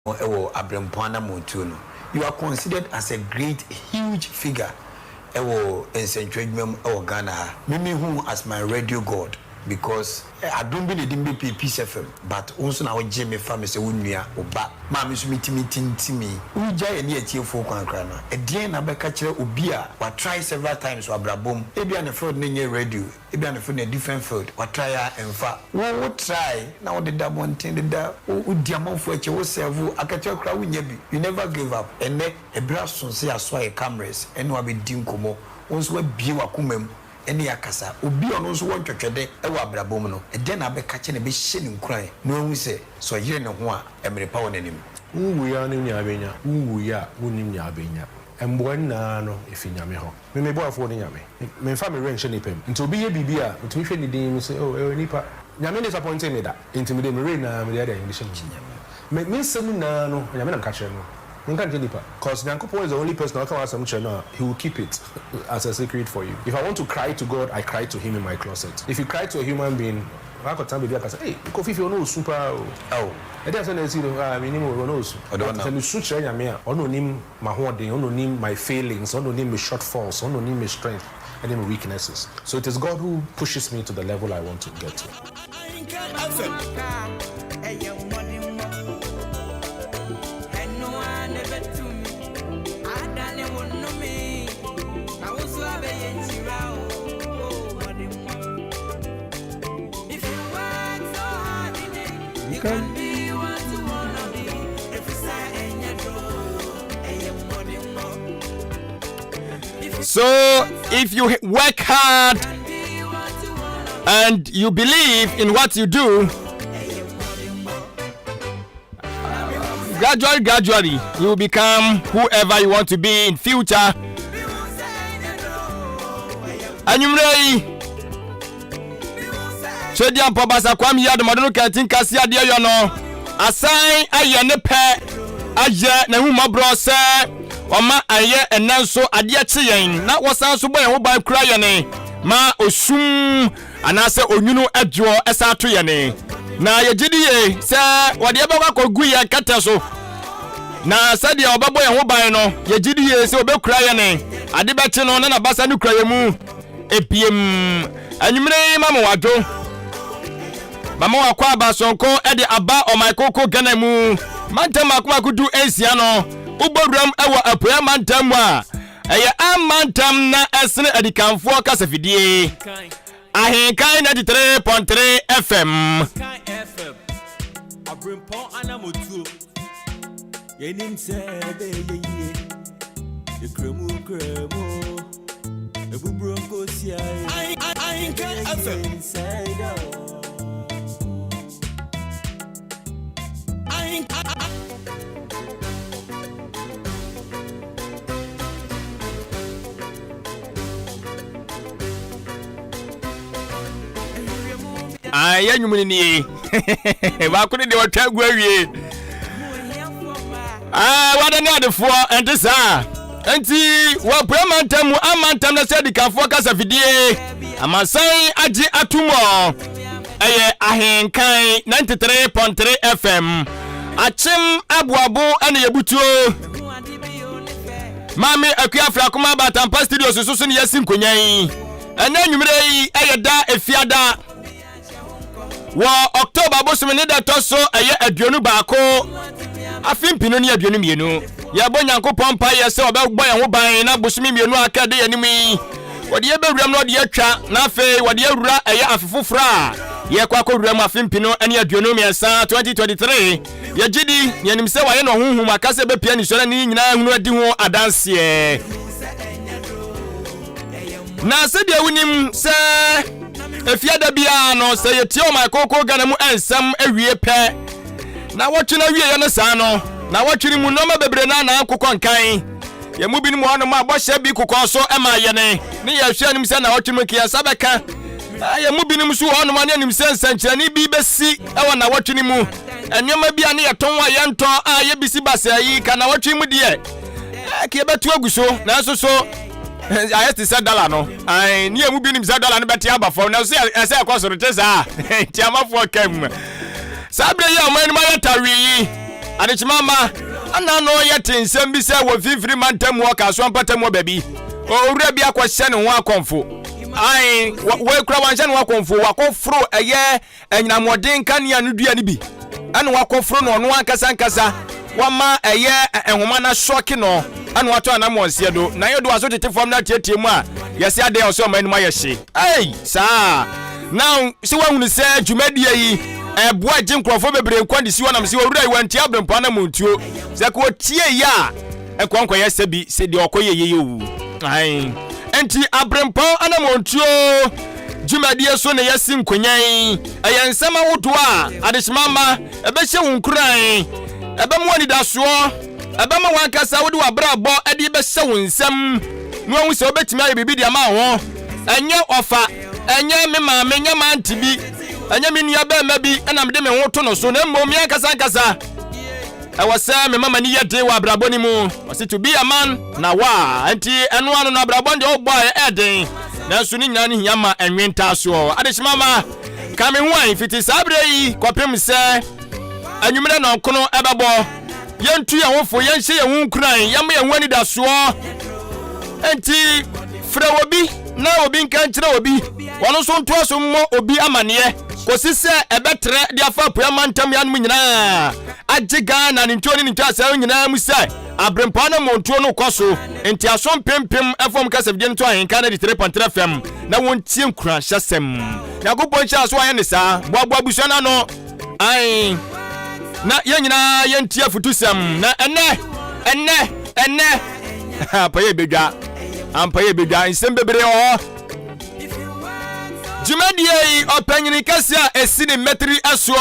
Abrempong Anamom Tuo no. You are considered as a great, huge figure. In Central Ghana. Mimi who as my radio god. Because I don't believe in Peace FM, but also now Jimmy family say unia oba. Mami so meeting me. Uja eni etie folk ankrana. Edien na be ka kire obi a wa try several times wa brabom. Ebi an field na radio, ebi an field na different field. Wa try emfa. Wo try na wo de da bonten da wo diamanfo eche wo serve akache kra wo nya bi. You never give up. Ene ebra so say aso e cameras ene wa be di nkomo. Wonso wa bie wa kumam. Eni akasa obi ono so won twetwede ewa abrabom no ede na be ka che na be hye ne nkran no hu se so yire ne ho a emre pa wonanim wu ya ne nya abenya wu ya wonim nya abenya embo na no efinyame ho me boafo ne nyame me fa me renche ne pem nti obi ye bibia nti me hwe ne din se oh nipa nyame disappoint me da nti me de me re na me de ada english nyame me nsem na no nyame na ka kire no because Nyankopon is the only person who can ask him, he will keep it as a secret for you. If I want to cry to God, I cry to him in my closet. If you cry to a human being, I could tell baby, I can say, hey, if you know super, and that's when I see the minimum knows. I don't know. Switch on him, my hoarding, on him, my failings, on him, my shortfalls, on him, my strength, and then my weaknesses. So it is God who pushes me to the level I want to get to. So, if you work hard and you believe in what you do, gradually, you will become whoever you want to be in future. And you may so the Ampabasa Kwam Yard Madonna Canting Cassia Diano assign a yenepe aye na huma bro se oma aye enanso ade acheyen na wasan so boy ho ban kra ne ma osum anase onwunu adwo esa to yene na yegidie se wode ebekwa kogu ye kata so na se de obabo ye ho ban no yegidie se obekura yene ade beche no na basa ne kura ye mu epiem anwumre mama wado mama wakwa abasonko ede aba o my koko gana mu mantam akwa kudu ensia no uboduam ewa apoya mantam a eye amantam na esene adikanfo kasafidie ahenkan 93.3 FM Abrempong Anamom Tuo yenim sebe ye kremu ebubrongo sia ahenkan FM Aye nyumuni ni ba kuni de watwa gwawie wada na adefo enti sa enti wa premantam amantam na sedi kafo kasa fidie amasan agi atumo eye ahenkan 93.3 FM achim abuabu ana yebutuo mami akuafra kuma batampa studio susu ne yasin konyan ena nwumre yi eye da efiada wo October bosom ne da toso eye aduonu baako afimpino ne aduonu mienu ya bo Nyankopon pa ye se obegbo ye ho ban na bosom mienu akade ye nimi wode ye bewuram no de atwa na afi wode ye wura eye afefofra ye kwa kowuram afimpino ene aduonu miensa 2023 ye gidi ye nim se wa ye no honhum akase be pia ni so na ni nyina hunu adi ho adanse na se de wunim se efiada bia no se yetio my koko gana mu ensam awie pe na wotwena wie ye no sa no na wotwiri mu no ma bebre na akokon kan ye mu binu mu hono ma bohye bi kokon so ema ye ne ye hwe nim se na wotwiri kiya sabeka ye mu binu su hono ma ne nim se nsankyerani bi besi ewa na wotwiri mu enwema bia ne ye ton wa ye nton ye bisi basa yi ka na wotwiri mu de ke betu aguso na so I have to say dollar no. I near mu binim say dollar no beti aba for na say akwa so rete sa. Ti ama for kem. Sabre ya man ma yatawi. adechimama ana no yete nsem bi se wo fifiri mantam wo ka so ampatam wo baby owura bi akwahye ne ho akonfo ai we kura wanhye ne ho akonfo wakofro eye enyinamoden kanea no dua ne bi ana wakofro no no ankasa wama eye ehoma na shoki no ana wato anamonse do na yedo aso tete fam na tietie mu a yesi ade o so manima yehye ai saa now si wahunu se dwumadie yi boa jinkrofo bebre nkwandi si wonam si wura iwanti Abrempong Anamom Tuo se ko tie ya enkonko yese bi se de okoye yeyewu ai enti Abrempong Anamom Tuo dwumadie so ne yesi nkonyan eyensema wodo a adeshimama ebehye wonkuran ebemu ani daso ebema wankasa wode wabrabo ade behye wonsem no hu se obetimi aye bibi de ama ho enye ofa enye me ma me nya manti bi enye me nua ba ma bi na me de me ho to no so na mmom ya kasa ewose me mama ni yede wa brabo ni mu wase to be a man na wa anti eno anu na brabo de oboy eden na so ni nya ni hia ma enwenta so adeshimama ka me ho an fiti sabre yi kopem se anwumre na nkono ebebo yentu ya hofo yenhye ye hu nkuran yama ye hu ani da so anti fra obi na obi nka nkyere obi wono so nto so mo obi amane kosi se ebetre dia fa poya mantam ya no nyina ajiga na ne ntoni nto asa nyina mu se Abrempong Anamom Tuo no kwaso enti aso pempem efom kasa bidie nto ahenka na 3.3 FM na wontie nkura hyasem yakopon cha so aye ne sa boabo abusu na no ai na yenyina yentie futusem na enne paye bedwa ampaye bedwa nsem bebre o Jumadie opanyini kasia esini metri aso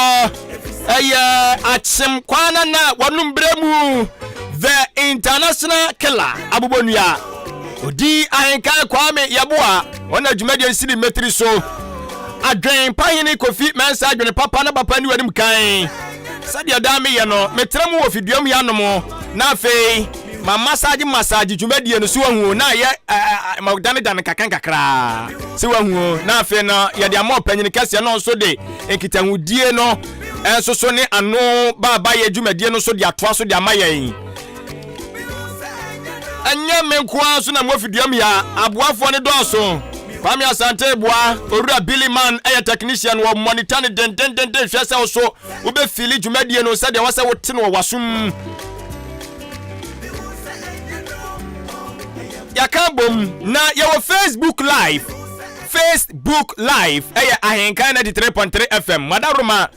achim kwana na wanum bremu the international killer abubonua odi ahenka kwame yaboa ona Jumadie esini metri so adwen panyini kofi mensa adwen papa na papa ni wadim kan sadia dame ye no metremu wo fiduam ya no mo na afei ma massage Jumadie no so hu na ye magdane kakra se hu na afei no ye de amọ panyini kase no so de enkitahudie no enso so ne ano baba ye Jumadie no so de atoa so de amaye anya menkwa so na mo fiduam ya aboafo ne doso Kwame Asante boa owura Billy Man aya technician wo monitor ne den hwese so wo be fili Jumadie no se de wase wote no wasum yakabom na yawo Facebook live aya ahenka na 3.3 FM madaruma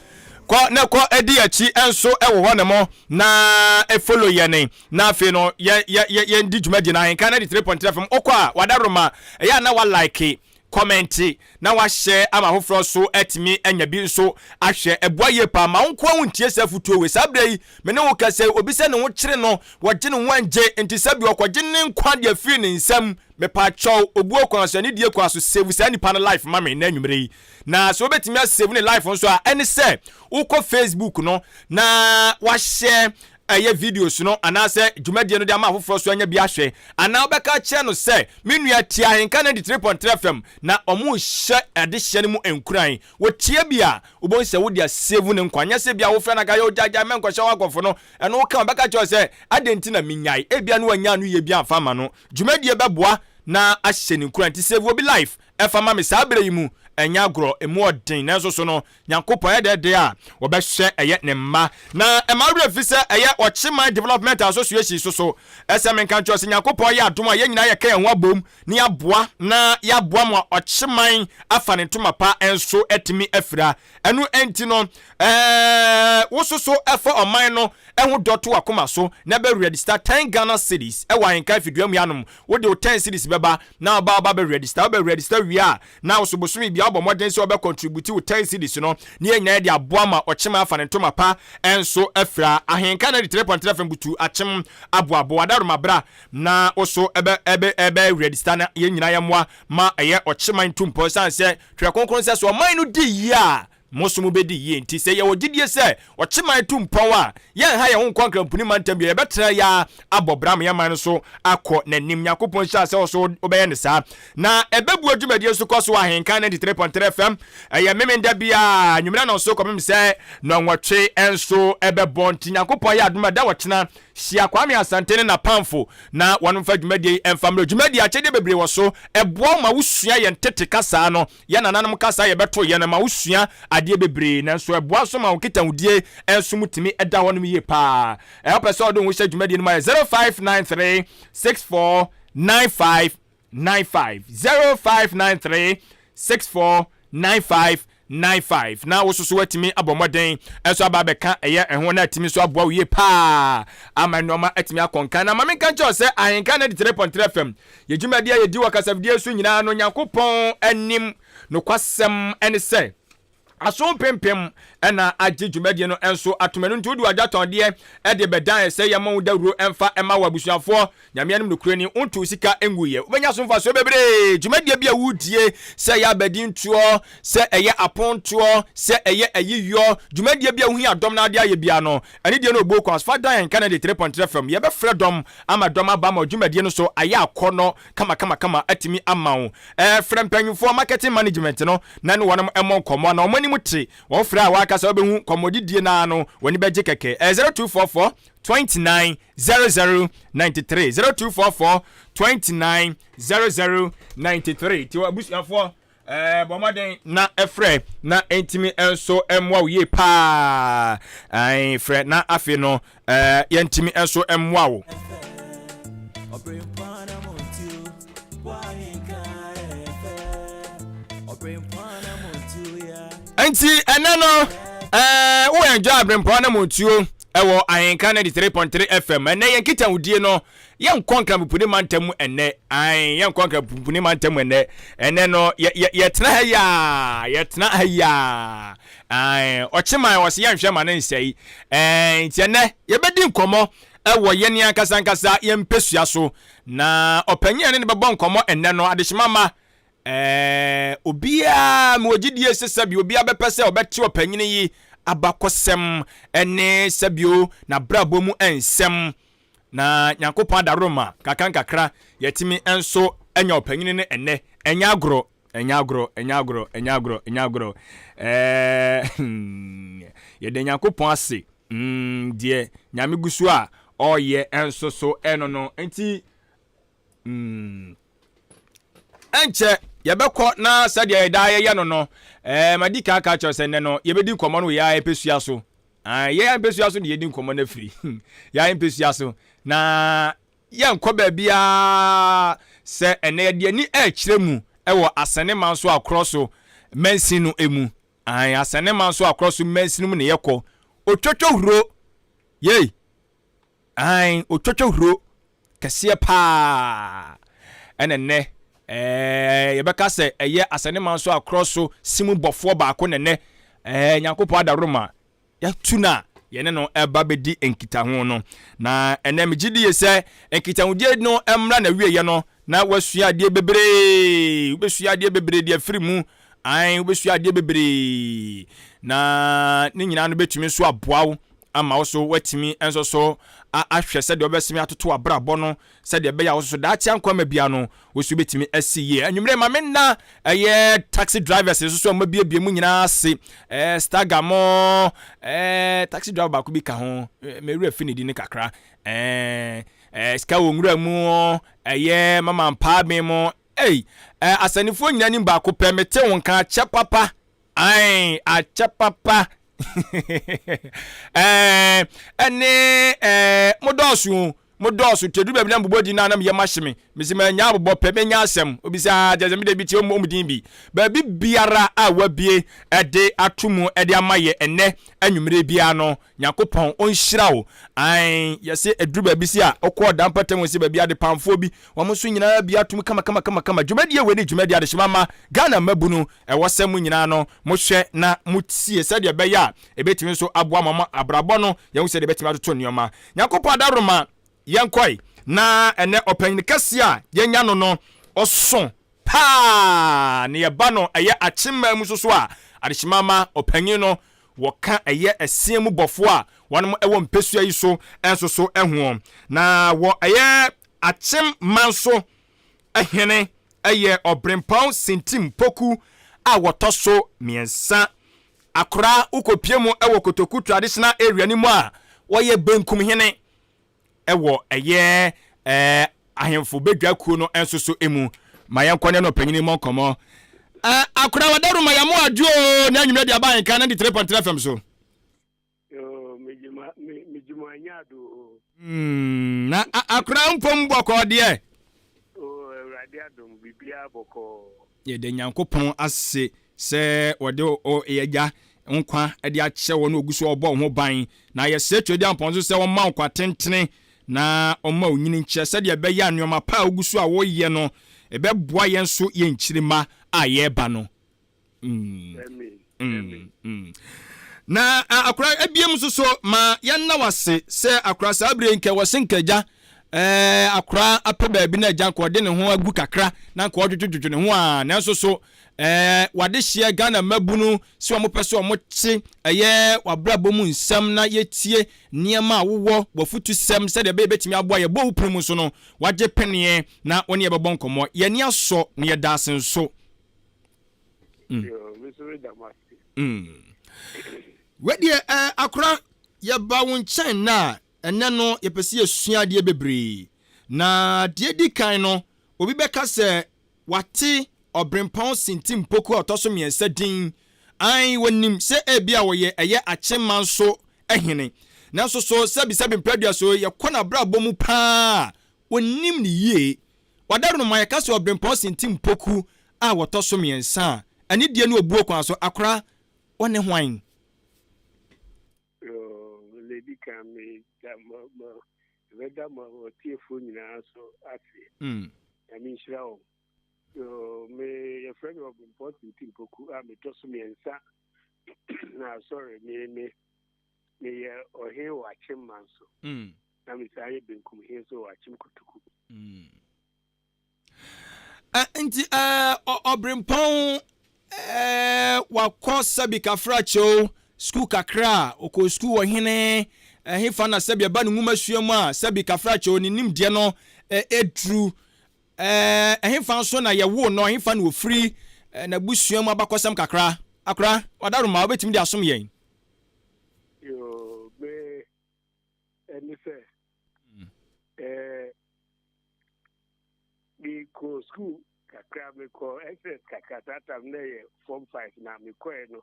ko edi achi enso ewo ho ne mo na follow ye ne na afi no ye ndi Jumadie na ahenka na 3.3 FM okwa wadaruma ya na wa like comment na wa share ama hofro so etimi anya bi so ahwe eboaye pa ma wonko wontie safutuo we sabrei me ne wo kase obi se ne wo kire no woje ne wanje enti sabi okwaje ne nkwa de afiri ne nsam me pa chow obu okwanso ne die kwaso save sa ni pan life ma me na nwumre na so betimi save ne life nso a ene se uko Facebook no na wa share aye videos no anase Jumadie no de ama afoforo so anya bi ahwe ana obeka che no se menua tia ahenka na 3.3 FM na omu hye adehye ne mu enkuran wo tie bia obon se wo dia save ne nkwanya se bia wo fra na ga yo jaja men kwahye wakofo no eno wo ka obeka che se adenti na minyai ebia no anya no ye bia afama no Jumadie beboa na ahye ne nkuran ti save obi life efama me sabre yi mu enya gro emu odin na so no Nyankopon ye de a wo be hye eye ne mma na emawre fise eye Ochiman Development Association so SM kan cho se Nyankopon ye adom a ye nyina ye kan ho abom ni aboa na ya boa mo Ochiman afa ne ntoma pa enso etimi afira enu enti no wo so efa oman no ehu doto akoma so na be register 10 Ghana cedis e wa henka fiduam yanom wo de 10 cedis beba na ba be register wi a na wo so bosumi bia obo modern se obe contribute with 10 cedis no ne nyina de aboa ma Ochiman afa ne ntoma pa enso afira ahenka na 3.3 FM butu achim aboabo adaroma bra na oso ebe register na ye nyina ya moa ma eye Ochiman tumpo sanse twa konkron se so man no di ya moso bedi ye nti se ye wogidie se ochiman tu mpon a ye ha ye ho kwankra mpuni mantam ye betra ya abobram ye man so akọ nanim Yakopon sha se so obeye ne sa na ebebu adwumadie so koso ahenkan 93.3 FM ye memenda bia nwumra na so komem se no nwotwe enso ebebo nti Yakopon ya adwumada wotena hia kwame asantene na pamfo na wanumfa adwumadie emfamro adwumadie achede bebre wo so ebo ma wusua ye ntete kasa no ye nananum kasa ye beto ye na ma wusua ade bebre na so ebo so ma wokita wudie enso mutimi eda honum ye pa pese odon wo hia adwumadie no ma 0593 64 9595 0593 64 9595 na wo so watimi abomoden enso ababeka eye ehwo na atimi so aboa wie pa amanoma atimi akonka na mame kan cho se ahenka na 3.3 FM yedwumadi ye di wakasavdie so nyina no Yakopon anim no kwasem ene se aso pempem ena agye dwumadie no enso atomanu nti odu adwaton de e de bedan se yema wo dawuro emfa ema wabusuafo nyame anim no kurani onto sika enguye obenya so mfa so bebre dwumadie bia wudie se ya badin tuo se eye apontuo se eye ayiyo dwumadie bia hu adom na ade aye bia no ene de no ogbo kwas fa dan Canada 3.3 FM ye be fredom ama dom aba ma dwumadie no so aye akono kama atimi amawo frempanyufo marketing management no na no wonam emon komo na omani muti wo fra wa kasa obehu komodidie na no woni beje keke 0244 29 0093 0244 29 0093 ti abusuafo bomaden na efre na entimi enso emwa ye pa ai fre na afi no yentimi enso emwa wo Obrempong Anamom Tuo, Obrempong Anamom Tuo ya. Anti enano wo enjoy Abrempong Anamom Tuo ewo ahenka 93.3 FM ene yenkita wudie no yenkwankra mpuni mantam ene yenkwankra mpuni mantam ene no yetena haya ochiman wose yanhwe ma ne nsei nti ene yebedi nkomo ewo yeni ankasa yempesua so na opanyia ne bebo nkomo ene no adehimama obia mwogidie sesabi obia bepese obeti opanyine yi abakosem ene sabio na brabo mu ensem na Yakopon da Roma kakra yetimi enso enya opanyine ne ene enya agro yede Yakopon ase die nyame gusu a oye enso so eno no enti enche yebekọ na sadia yeda ye no madika aka chose ne no yebedi nkomo no ya epesua so ye epesua so de yedi nkomo na firi ya epesua so na ye nkọ ba bia se ene de ani akiremu ewo asane manso akroso mansinu emu asane manso akroso mansinu mu ne yekọ otwotwo huro ye otwotwo huro kase pa enene yebeka se eye asane manso akroso simu bofo baako nene Yakopon da Roma ya tuna yene no eba bedi enkita ho no na ene megidi ye se enkita hodie no emra na wie ye no na wasua de bebre de afirimu wobesua de bebre na ne nyina no betumi so aboawo ama wo so watimi enso so ahwe se de obesimi atoto abrabo no se de be ya wo so da tia nkwama bia no wo so betimi asiye anwumre ma menna taxi drivers so ma bia mu nyina ase stagamo taxi driver ba ku bi ka ho meru afinidi ne kakra ska wonwura mu mama mpa me mo asanifo nyina ni ba ko permete won ka cha papa a cha papa modosu tedu be bia mbobodi na na me yemahye mesima nya abobọ pe nya asem obisa jazem de bi ti omudin bi ba bi biara a wabie ede atomu ede amaye ene anwumre bia no Yakopon onhyira wo yese eduru ba bi si a okọ dampatam wose ba bia de pamfo bi wamso nyina bia atum kama dwumadi we ni dwumadi ade himama Ghana mabunu ewosem nyina no mohwe na mutie sade be ya ebetimi so aboa mama abrabo no yehu se de betimi atoto nioma Yakopon da Roma yankoi na ene opanyin kase a yenya no oso ha ne yɛba no ɛyɛ akyemma mu so a adehimama ɔpanyin no wɔka ɛyɛ ɛseɛ mu bɔfo a wɔnom ɛwɔ mpɛsua yi so ɛnso so ɛho na wɔ ɛyɛ akyemma nso ɛhene ɛyɛ Obrempong SINTIM POKU a wɔtɔ so miɛnsa akora ukopie mu ɛwɔ Kotoku traditional area ni mu a wɔyɛ BENKUHENE ɛwɔ ɛyɛ ahemfo bedwa kuo no ɛnso so emu ma yɛnkɔ no panyini mu nkɔmɔ akora wadaru ma yamo adwo na anwumre dia ban kan na di 3.3 FM so yo mejuma anyado na akora mpom bɔkɔ de o awurade adom bibia bɔkɔ ye de nyankopɔn ase sɛ wɔde o yɛgya nkwa de akyɛ wɔ no oguso ɔbɔ ho ban na yɛ sɛ twedi ampɔn so sɛ wɔn ma nkwa tentene na ɔma onyini nkyɛ sɛ de bɛyɛ anwoma pa oguso a wɔyɛ no ɛbɛboa yɛn so yɛ nkyirima a yɛba no na akora abiem so ma yɛn na wase sɛ akora sa abre nke wɔse nkagya akora apɛ baabi na agya nkɔde ne ho agu kakra na nkɔdwodwodwo ne ho a nanso so wade hyia Ghana mabunu si wɔn pɛ so wɔn te ɛyɛ wabrabɔ mu nsɛm na yɛtie nneɛma a wowɔ wɔfutu sɛm sɛ de bɛtumi aboa yɛ bɔ uprum so no wagye peneɛ na wɔn yɛ bɛbɔ nkɔmɔ yɛni asɔ na yɛda ase nso wɛdeɛ akora yɛba wo nkyɛn na ɛnɛ no yɛpɛsi yɛsua adeɛ bebree na deɛ di kan no obi bɛka sɛ wate Obrempong SINTIM POKU ɔtɔso miɛnsa din an wonim sɛ ebia wɔyɛ ɛyɛ akyemma nso ɛhene nanso so sɛbi mpradua so yɛkɔ na brabɔ mu paa wonim ne yie wadaru no ma yɛka sɛ Obrempong SINTIM POKU a wɔtɔso miɛnsa ani die no obuo kwan so akora wɔne hwan lady can me whether my TFO nyinaa so ase I mean shirawo me a friend of important SINTIM POKU me to so me ensa na sorry me or he or akyemma so na me say BENKUHENE so akyem Kotoku nti Obrempong wakɔ sabi kafracho school kakra oko school wɔ hene hefa na sabi ba no nwuma suamu a sabi kafracho ni nimdeɛ no edru hefa nso na yɛwo no hefa no ofiri na busuamu abakɔsam kakra akra wadaro ma obetimi de asom yɛn yo be eni sɛ we go school kakra me ko SS kakra tata na yɛ form 5 na me ko no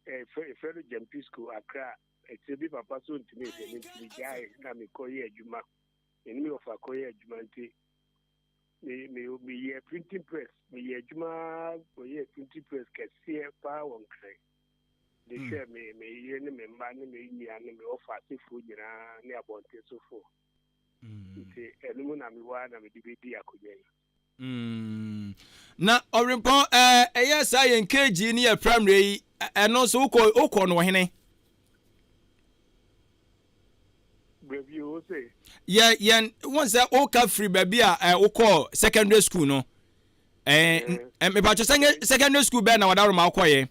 fɛrɛ jampi school akra ebi papa so ntimi se ntimi guy na me ko yɛ adwuma eni me ofa ko yɛ adwuma nti me yɛ printing press me yɛ adwuma ko yɛ printing press kɛseɛ pa wɔn kran de hwɛ me yɛ ne me mba ne me nia ne me ofa sefo nyina ne abɔnte sofo nti enu mu na me wa na me de bi di akonya na Obrempong ɛyɛ saa yɛn KG ne yɛ primary ɛno so wokɔ no hene baby o say yɛn won sɛ woka free baby a wokɔ secondary school no me pa cho secondary school bɛ na wadaro ma wokɔ yɛ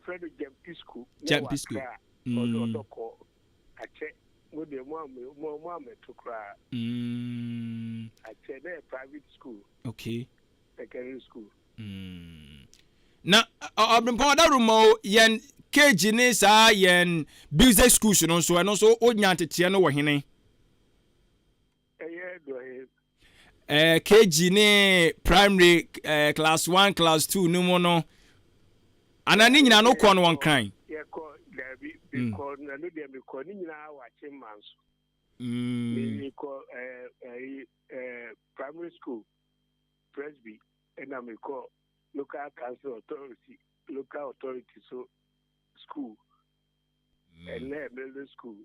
friend jampi school ko ache mo de mo to kra ache na private school okay secondary school na Obrempong wadaro ma yɛn KG ne saa yɛn business schools no so ɛno so onya teteɛ no wɔ hene KG ne primary class 1 class 2 no mo no anani nyina no kɔ no won kran yɛkɔ dabi because na no de me kɔ ni nyina wa akyemma nso me kɔ primary school presby and me kɔ local council authority so school and middle school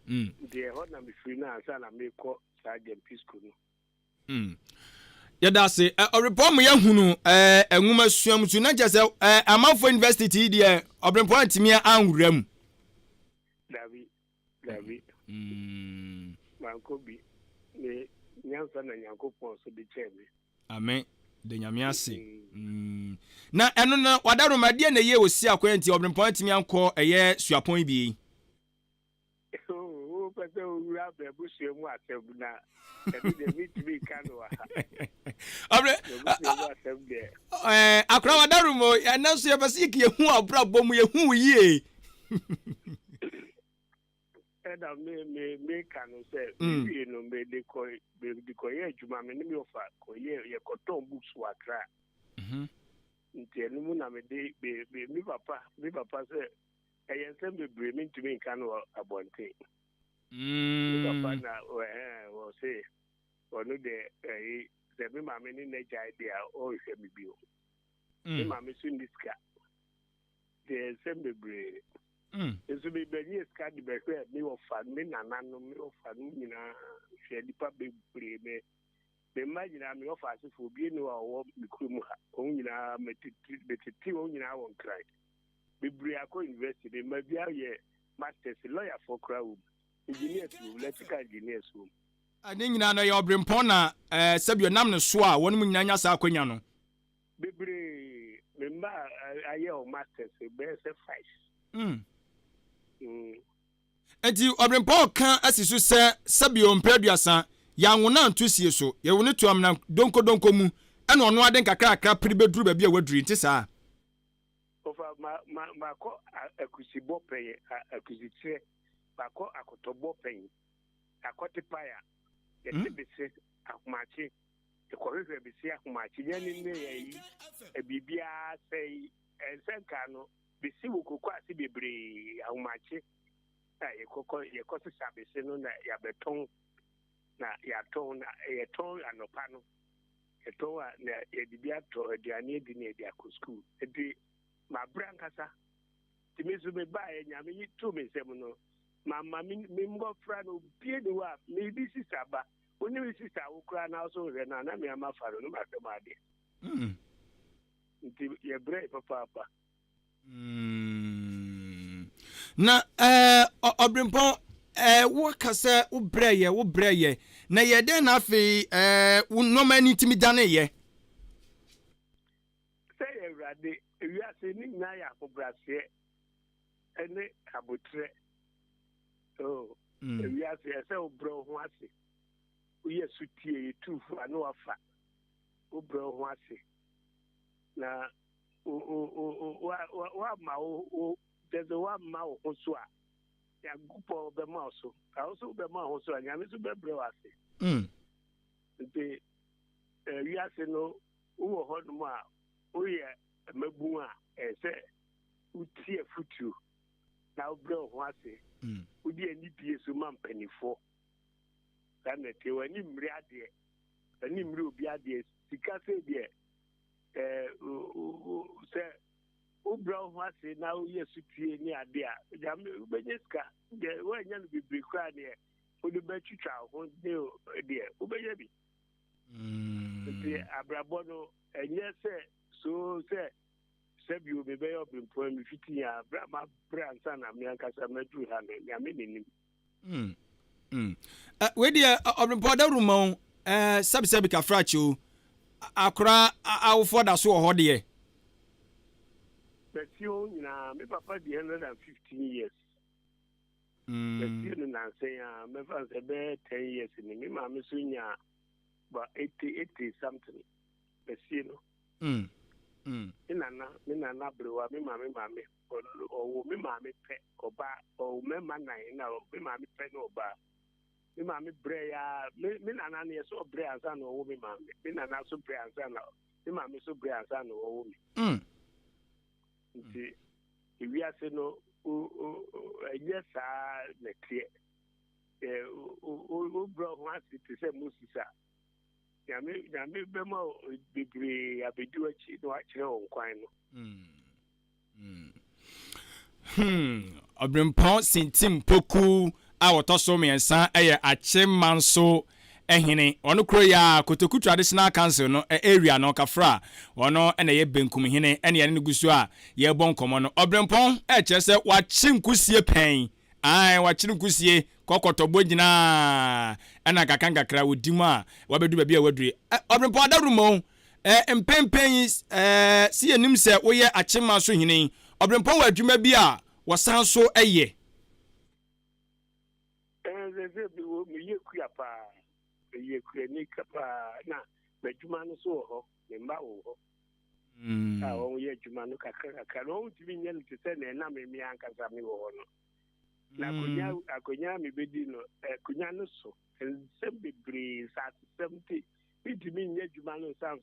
the hot na me free na answer na me kɔ sergeant school no yɛda se Obrempong yɛ hunu enwuma suam tu na kyɛ sɛ Amanfo University deɛ Obrempong antimi anwuram Davi manko bi me nyansa na Nyankopɔn so de kyɛ me Amen. De nyame ase. Na eno na wadaroma de na ye osi akwenti Obrempong timi anko eye suapon bi. Oh, but we have a bush and what na. The meet kanwa. Akra wadarumo na so ye basi ki ehu abrabọ mu yehu yie. And I may can say, you know, may they call Juma, many of us, KOTO books were crack. Until Muna may be papa say, I send the blaming to me in Cano about thing. Papa now, say, or no, the mamma in nature idea, or if you be. The mamma soon this cat. The assembly. Eso be benye ska di be hwe me wo fa me nanano me wo fa no nyina hwe dipa be bre me imagine me wo fa se fo bi ni wo mikuru ha on nyina metiti on nyina won krai be bre akọ university be ma bia ye masters lawyer for crowd engineers electrical engineers wo ade nyina no ye Obrempong na sabio nam ne so a wonu nyina nya sa akwanya no be bre me ma aye o masters be se 5 Enti Obrempong kan asisu se sabio mpraduasa ya nwona ntosie so ye woni to amna donko mu ena ono ade kakra pribeduru ba bia waduri nti saa ofa ma ko akusibo peye akusitire ba ko akotobo peye akotipaya ye tebese akumachi ekorehwe bese akumachi nyane ne yayi ebibia sei ensenka no bisi wukoko asi bebre akumachi yekoso sabese no na yabeton na yaton na yeton anopa no yeton na yedibia to aduane edi na edi akosku edi ma brankasa timizu me ba nyame yitu me sem no mama me ngofra no bie ni wa me bi sister ba oni bi sister wo kra na so re na me ama faro no ma dem ade nti ye bre papa na Obrempong wo kase wo breye na ye den na afi wo no mani timi dane ye say everade wi ase ni na ya ko brase ene abotre oh wi ase ese obro ho ase wo yesu tie tufu anu afa obro ho ase na wa ma o there's a one ma o so a ya gupo be ma so ka so be ma ho so anya me so be bre wa se nti wi ase no wo ho no ma o ye mabu a se utie futu na o bre ho ase o di ani pie so ma mpanifo ka na te wani mri ade ani mri obi ade sika se de se ubra ho ase na o yesu tie ni ade a jam ubenyeska de wanya no bibiri kra ne o de ba twitwa ho de ubeye bi nti abrabo no enye se so se bi obi be Obrempong mi fiti ya brama bransa na mi ankasa madu ha ne ya me nenim we dia Obrempong da rumon sabi ka fracho akra awfo da so ho de but you na me papa the 115 years but you na say me fa say be 10 years ni me ma me so nya ba 80 something but you know me na brewa me ma o me ma me pe oba o me ma na me ma me pe no oba me ma me bre ya me na na so bre ansa no wo me ma me na na so bre ansa na me ma me so bre ansa no wo me nti iwi ase no yes na tie o bro ho ase te se musisa ya me be ma bibiri abedu achi no akire on kwan no Abrempong SINTIM POKU a wotoso miensa eye AKYEM MANSO HENE ono kro ya KOTO traditional council no area no kafra ono ene ye BENKUHENE ene ye ne gusu a ye bon komo no Abrempong chese wa chinkusie pen ai wachiri kusie kokoto bojina ana kakanga kra wodimu a wabedu ba bia wadure obrempo adarumo empempen si enim se woye achema so hene obrempo wa adwuma bi a wasan so eye ye kuapa ye kreni kapa na adwuma no so ho me mba wo ho ye adwuma no kakaka no ntimi nya nti se na me ankasa me wo ho no na akonya me bedi no konya no so sembebre sa 70 bitimi nya adwuma no sam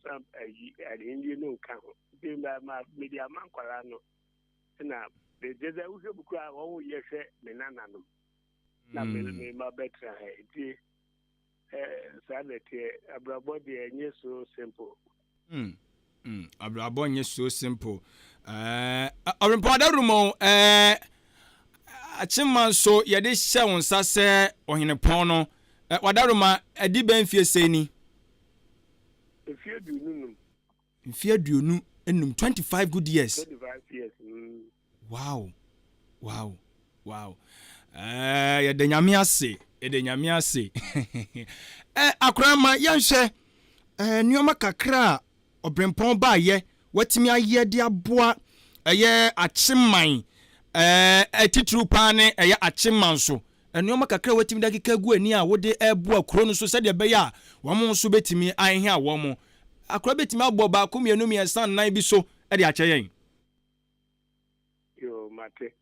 ndi no nka ho bi ma media man kwara no na de za wo buku a wo ye hwe me nana no na me ma betra he sanete abrabo de enye so simple abrabo enye so simple orimpo adarumo achima so ye de hye wonsa se ohene pon no wadaruma adi ban fie seni fie duonu enum 25 good years 25 years wow ye de nyame ase akrama yenhwe nuoma kakra obrempon ba ye watimi aye de aboa eye achiman atitru pa ne eye achiman so nuoma kakra watimi dakika gu ani a wode eboa kro no so se de be ya wo mo so betimi anhe a wo mo akra betimi abo ba ko mienu miensan nan bi so e de ache yen yo mate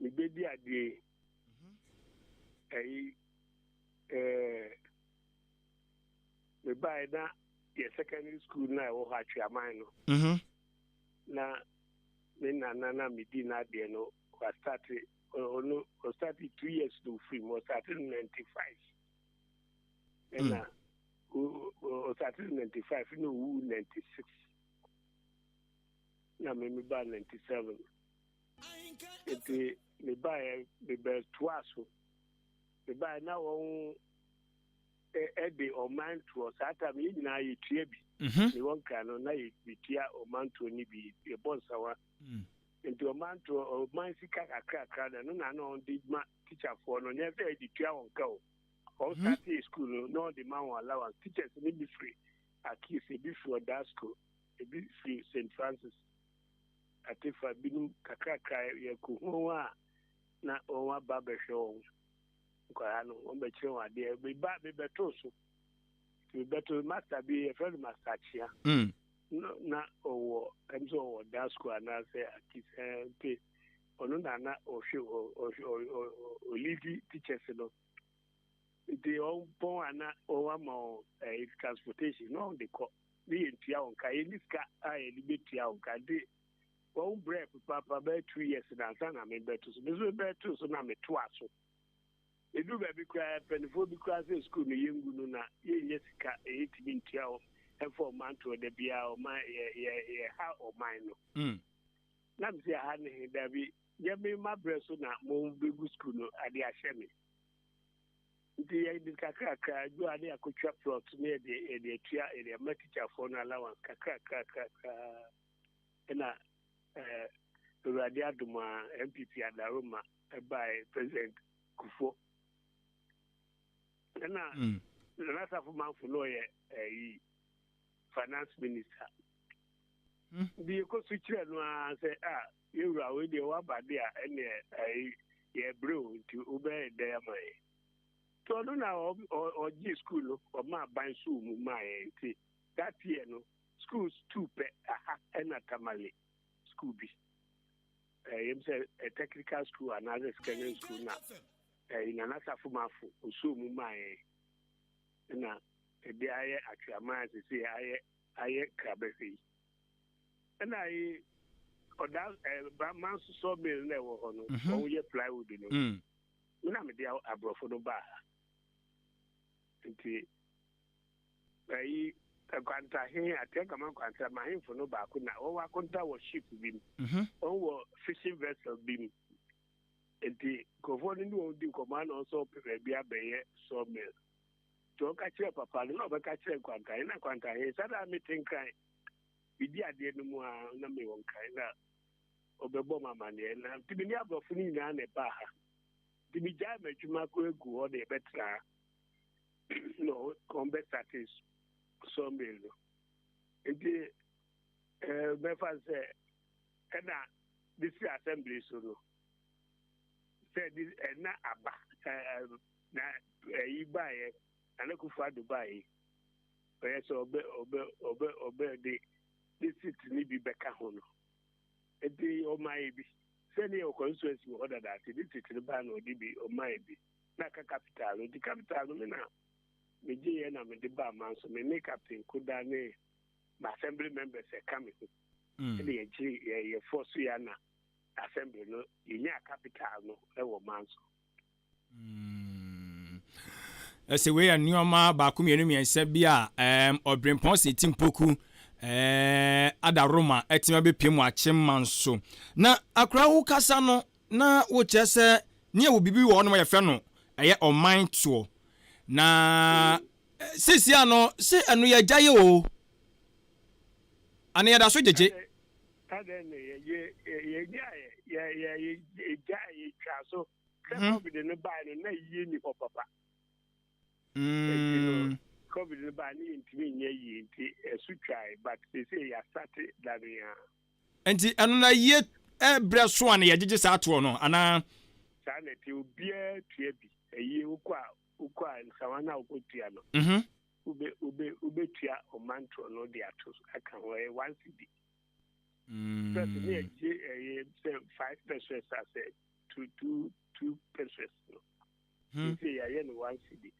mi bedi ade me buy na ye secondary school na wo ha twaman no na me na me di na de no wa start 2 years to free mo started in 95 and o started in 95 no 96 na me buy 97 me buy twaso me buy na won ede oman to sata me nyina yetua bi me won ka no na yetua oman to ni bi e bonsawa nti oman to oman sika kakra no na no di ma teacher for no nya fe yetua won ka o start school no the man allowance teachers ni be free akisi be for that school e be free St Francis atifa binum kakra ye ko ho a na onwa baba hwe kwa no on be kire wa de be ba be beto so be beto master be a friend master chia na owo emso owo that school na say akise onu na o lead teachers no the on pon ana o ma transportation no de ko bi entua on ka eliska a elibetua on ka de one break papa be 2 years na sana me beto so beto so na me to aso edu be bi kwa penifo bi kwa se school no yengu no na ye sika 8 mintia o for man to de bia o ma ye ha o mine no na me ha ne da bi ye me ma breso na mo be school no ade ahye me ndi ye di kakaka ju ade akotwa plot ne de tua de ma teacher for no allowance kakaka na Uradi Aduma MPP Adaruma by President Kufo. Na last of month for lawyer finance minister. The switch no say you are with the wabadia and ye brew to obey their my. So no now or G school or my bansu my that year no schools 2 pe and a tamale school be. A technical school, another secondary school now. In another fumafu, so my na the aye actually man to say aye crabby. And I or that MANSO so bill never on no ye plywood no. When I'm there abroad for no bar. Kwanta he ateka man kwanta ma he for no ba ko na o wa konta wo ship bi o wo fishing vessel bi enti ko fo ni o di command also pe bi abeye so mill to ka kire papa no ba ka kire kwanta na kwanta he sada meeting kan bi di ade no mu a na me won kan na obebo mama ne na tibi ni abrofo ni na na ba ha tibi ja madwuma ko egu ho de betra no combatant so melo enti befa se kana this assembly so no said this na aba na ibaye anakufa dubai so obe de this it ni bi beka ho no edi o mai bi seni o constituency o da that this it ni ba no di bi o mai bi na ka capital di capital no na me je na me de ba manso me make captain kuda ne ma assembly members e come edi ye force ya na assembly no yinya capital no e wo manso ese we anioma ba ku mienu miense bia OBREMPONG SINTIM POKU ada Roma etima be piem ache manso na akra wo kasa no na wo chese ne wo bibi wo no ye fe no eye oman tuo na sisi ano se anu ye jaye o ane ya da so jeje tadene ye jaye chaso COVID ne ba na yi ni papa COVID ne ba ni ntimi nye yi nti esutwai but they say ya start that ya enti anu na ye bre so an ye jeje sa to no ana sa na ti obia tua bi eyi ukwa nsawana ukotua no ube tua omanto no de ato aka ho 1 cedi but me say 5 pesos as 2 pesos no say ya yen 1 cedi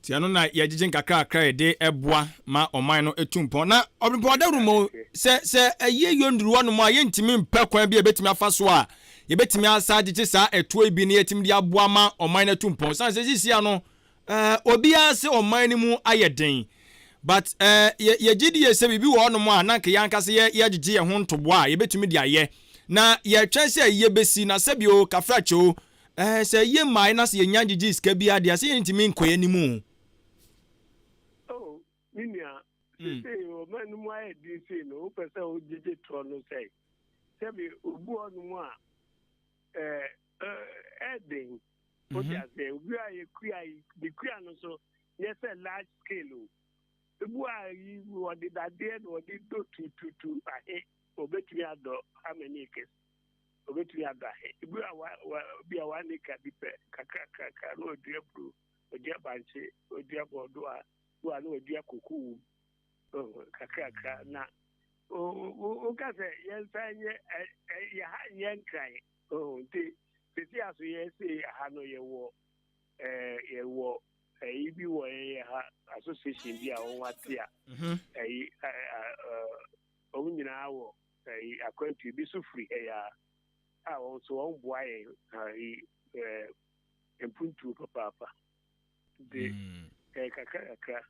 ti anu na ye jeje nkakra de eboa ma oman no etumpon na OBREMPONG da rumo se eye yonduru wonu ma ye ntimi mpa kwan bi ebetimi afa so a ye betimi asa jeje sa eto ebi ne yetimi de aboa ma oman no etumpon san se sisi ano obi ase oman ni mu ayeden but ye gidi ye se bibi wonu mo ananke yankase ye jeje ye ho ntobo a ye betimi de aye na ye twese ye besi na sebio kafracho se ye minus ye nyanjiji iska bia dia se ntimi nkoye ni mu minia say o man mu aye di say no person o jeje to no say sebi obu onu mu a edin o dia say obu aye kuya no so yes a large scale o obu aye o di that there no di do to ahe obetumi ado how many acres obetumi ado ahe obu bia wa ne ka di pe kaka no odua bro odua banche odua bodo a wa no odua koku kaka na o ka se yensanye yenkrai nti sisi aso yesi ha no yewo ibi wo ha association bi a won wate a o nyina wo akwantu bi so free ya a won so won boa empuntu papa de kaka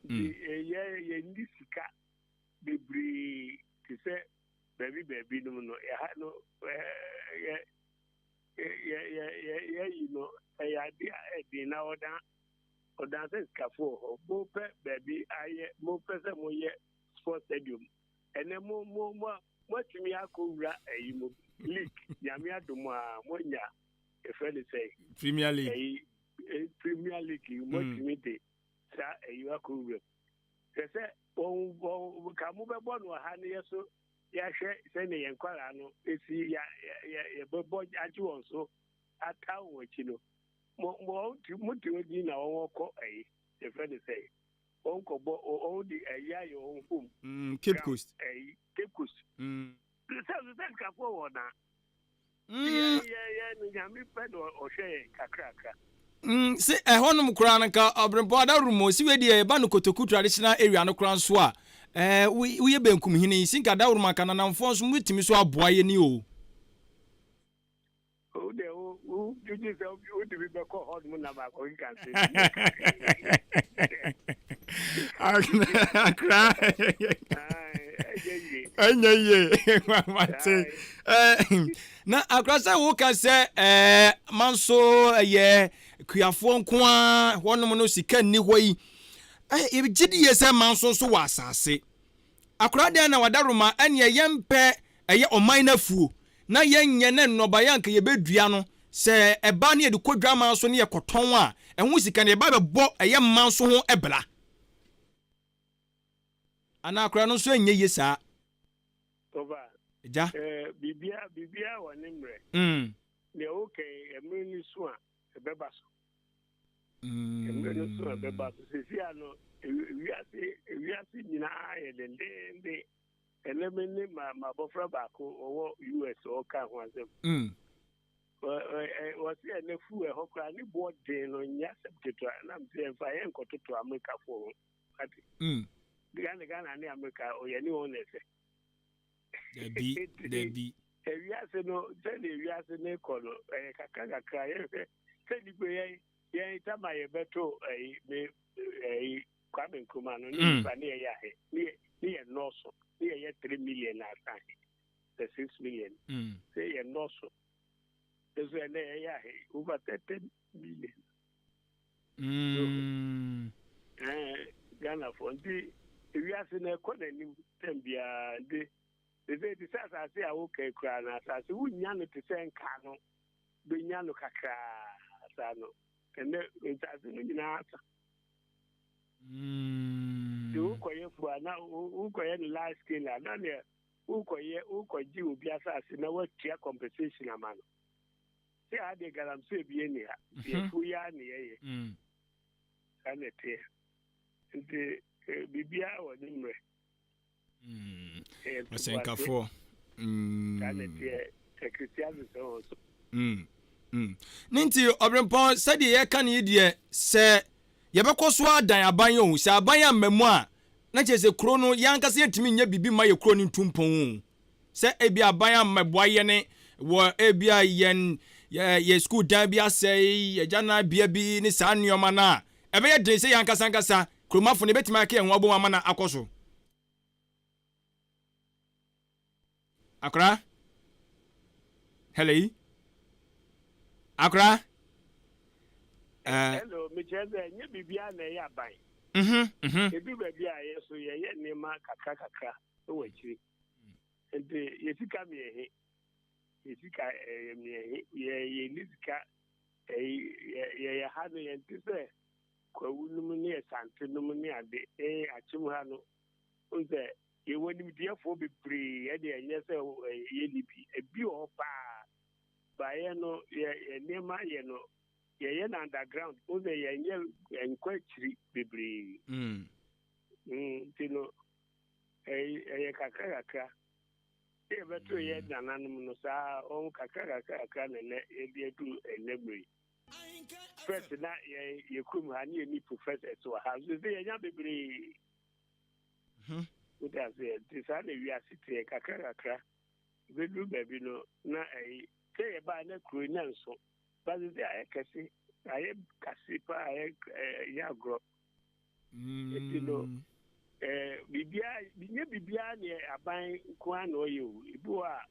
ye ndi sika bebri ti se baby no ya no you know ya dia na oda se skafo bo pe baby aye mo pese mo ye sports stadium ene mo timi akowura ayi mo league nyame adomo a mo nya e friend say Premier League mo timi de sa ayi akowura se on ka mo be bo no ha ne yeso ya hwe se ne yenkwara no esi ya bebo aju won so atawo chi no mo ti na won ko ayi e friend say on ko bo on di aya yo on home Cape Coast Cape Coast se ka fo wona ya no nyame pe do o hwe kakra se ehonum kura nka OBREMPONG da rumo si we die ba no Kotoku traditional area no kura nso a we BENKUHENE sinka da rumo aka na namfo nso mutimi so aboa ye ni o de o juju se o de be ko hod mu na ba ko kan se akra Anye mate na akra se wo ka se manso ye kuafo nko a wonom no sika ni hɔ yi e gidi ye se manso so wa asase akorade na wadaroma ene yempe eye oman na fuo na yenye ne nnobaya nka yebedua no se eba ne yedekodwa man so ne yekoton a enhu sika ne eba bebo eye man so ho ebla ana akora no so enye yesa Over. ja Bibia wanimre. Ne okay, emini so a ebeba so. Emini so ebeba so. Sisi ano wiase nyina ayedende elemeni ma bofra baako owo US o ka ho asem. Wasi ene fu hokra ni boarding no nya septeto na mse fa yen kototo America fo ati Ghana ni America o ye ni won ese debi ewiase no tell ewiase ne kono kakaka ye se di pe ye tama ye beto me Kwame Nkrumah no ni ba ne ya he ni ye noso ni ye 3 million na asa the 6 million say ye noso eso ene ya he over 30 million Ghana for ndi ewiase na kono ni tembia de the sasa say a okay kra na sasa wunya no te sen ka no be nya no kakra sa no ene sasa no nyina asa ukoye fu ana ukoye ni large scale na ne ukoji obi asase na watia compensation amano se ade galamse bi eni ha fu ya ne ye ana te nti bibia woni mre Senkafo ana te Christian so ninti Obrempong sadi ye kan yi de se yebekɔso adan aban yo se aban amamu a na chese kro no yankase yetimi nya bibi ma ye kro ni ntumpon se ebi aban amabua ye ne wo ebi ayen ye school dan bi asai ye jana bia bi ni sa nneoma na ebe ye den se yankasa nkasa kromafo ne betima aka enwo abom amana akoso akra hello akra hello micheze nye bibia na ya ban ebi baby a yeso ye nema kakaka o wachiri ente yesika mi ehe yesika mi ehe ye nisika ye ha no ye ntise kwawunum ne asante num ne ade achim ha no unze ye woni diefo bebre ye de enye se ye libi ebi o pa ba ye no ye nema ye no ye na underground unze ye nye enkwachiri bebre tino kakaka e beto ye nananum no sa on kakaka ne ebi edu enebri first na ye kum ha ni ni professor so ha so ye nya bebre uta se tisa ne wi asite kakaka bedu baby no na se ye ba na kuro nya nso ba ze ayekasi aye kasi pa aye ya gro etino bibia ne aban kwa na oyo ibu a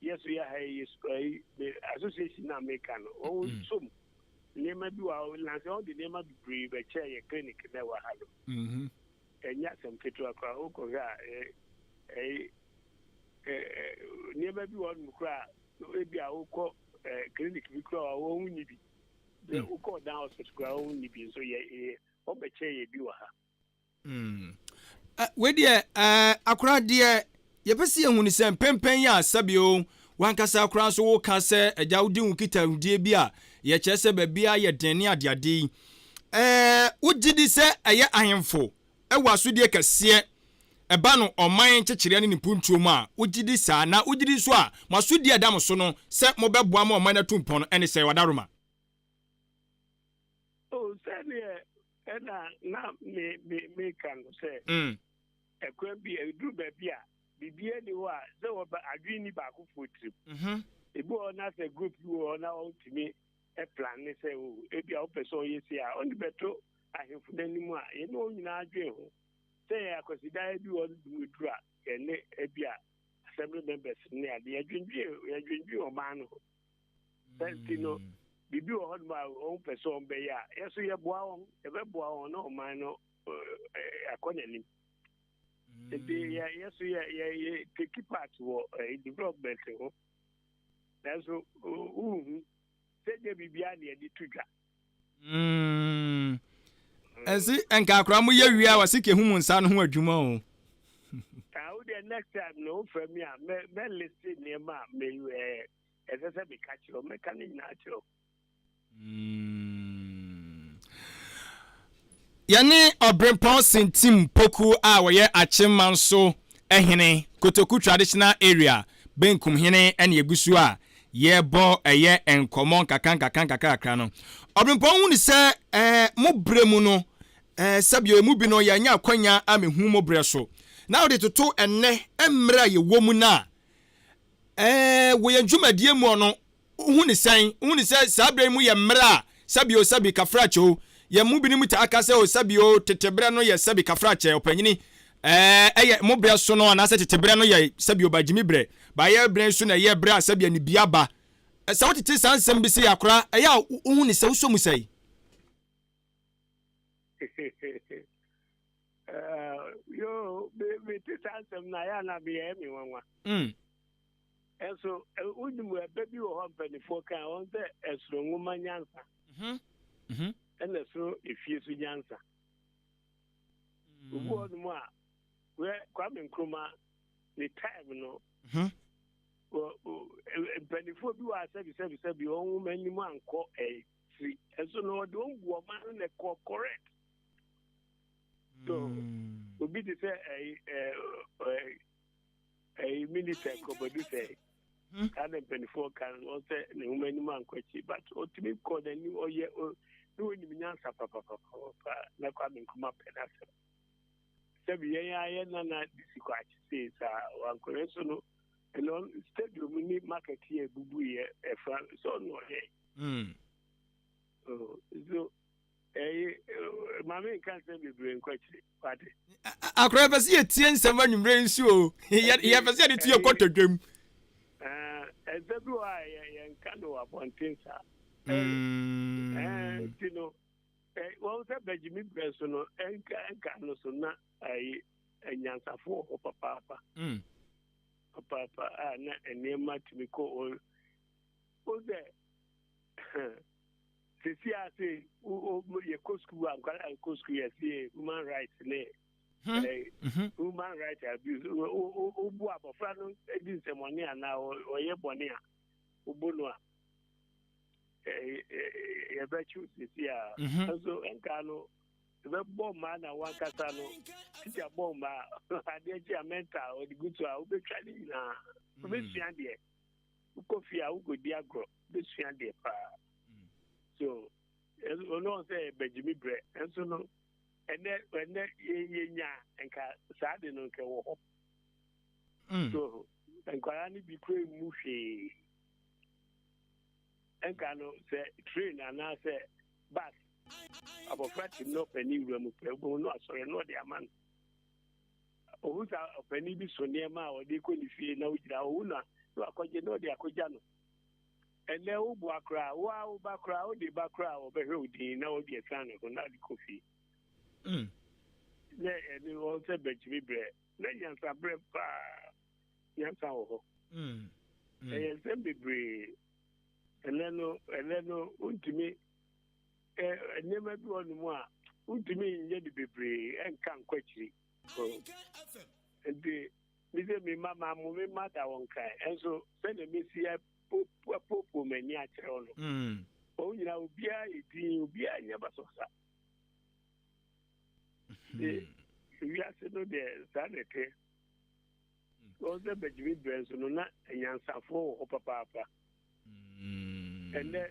yeso ya ha association na America no o som nema bi wa lance all the nema bi brave be chair ye clinic na wa halo enya sem ketu akwa o ko ga nema bi wa mukra e bi a o ko clinic bi kra o hunyi bi o ko down hospital kra o hunyi bi so ye o be chair ye bi wa ha we de akora de ye pese ehunu se pempen ya asabio wankasa akora so wo ka se agya wodi nkita wudie bi a ye kyese ba bia ye dene adeade wugidi se eye ahemfo ewaso de kase eba no oman kyekere ne nipuntuo mu a wugidi sa na wugidi so a maso di adam so no se mo beboa ma oman na tumpon no ene se wadaroma na me kan say ekwan bi edu ba bi a bibie ni wa ze wo ba adwini ba ko fotrip ebi o na say group wo na o timi e plan ni say o ebi a o person yesi a oni beto ahemfu nanimu a ye no nyina adwe ho say akosida bi wo du a ye ne ebi a assembly members ni ade adwinbi o man no sentino bibi o hon ma o person be ya yeso ye boa won e be boa won no man no akonya ni yes, take part to development. That's who said there be behind the trigger. Ezi enka akra mu ye wi a wasike hu mu nsa no ho adwuma o. The next time no for me me listen near ma me as I said be catch you me can natural. Yani Obrempong SINTIM POKU a woye AKYEM MANSO HENE KOTO traditional area BENKUHENE ene egusu a ye bo eye enkomo kakra no. Obrempong hu ni se mo bremu no sabio mu bi no ya nya akwanya amehu mo bre so. Now de toto enne emra ye womu na wo ye dwumadie mu no hu ni se sabre mu ye mra sabio sabi kafracho ye mu bi ni mu ta akase o sabio tetebre no ye sabi kafrache opanyini eye mo bre so no na se tetebre no ye sabio bajimi bre ba ye bre so na ye bre sabia ni biaba sa wotete sansem bi se yakora ya hu ni se wo so mu sei. Yo, me answer na ya na be me wanwa. And so, we baby or company for can on the esro woman yansa. And so if you su yansa. Word more. Where Kwame Nkrumah the time no. Penny for you are said your own woman you man call a free. And so no don't go man the call correct. So, we be to say a military company say, can a penny for can also the woman man question, but ultimately call the new year or doing the answer, papa, not coming come up and answer. Sebi ya na this quite says, one correction, and on stadium we need market here, bubu here, a fan, so no, so. Mama can't say me brain quite party. Akra pese ye tie nsem anwumre nsu o. Ye pese ye tie koto dwem. Ezebu a ye nka no abonten sa. You know, one say Benjamin Breso no enka no so na ai enyansafo o papa. Papa na enema timiko o there. See, I say, your school, I'm going to school, say, human rights, human rights abuse. Ubu abofrano, edin se money now, or ye bonia, ubunwa. A virtue, see, so enkano, the bomb man and one casano, teacher bomba, I did your mental or the good to our be trading now. Miss Yandia, Ukofia, Ugo Diagro, Miss Yandia. So, as we know, say Benjamin Bre, and so no, and then ye and sad no can walk. So, and Karani be quite mushy. And cano say train and I say bus. About fretting no penny room, not sorry, no dear man. Who's a penny be so near ma or they couldn't feel no owner, so I could know the Akojano. And then Ubakra, wow, Bakra, the Bakra, or Behudi, now the son of not the coffee. And you also bet me bread. Then Yansa bread, Yansa, and send me bread. And then, to me, never do on more. To me, yet be brave and can't quite see. And the me, mamma, moving matter one kind, and so send a missy. Popo many at all. Oh, you know, be a never so sad. We are to know the sanity. All the Benjamin Benson, not a young Safo or Papa. And then,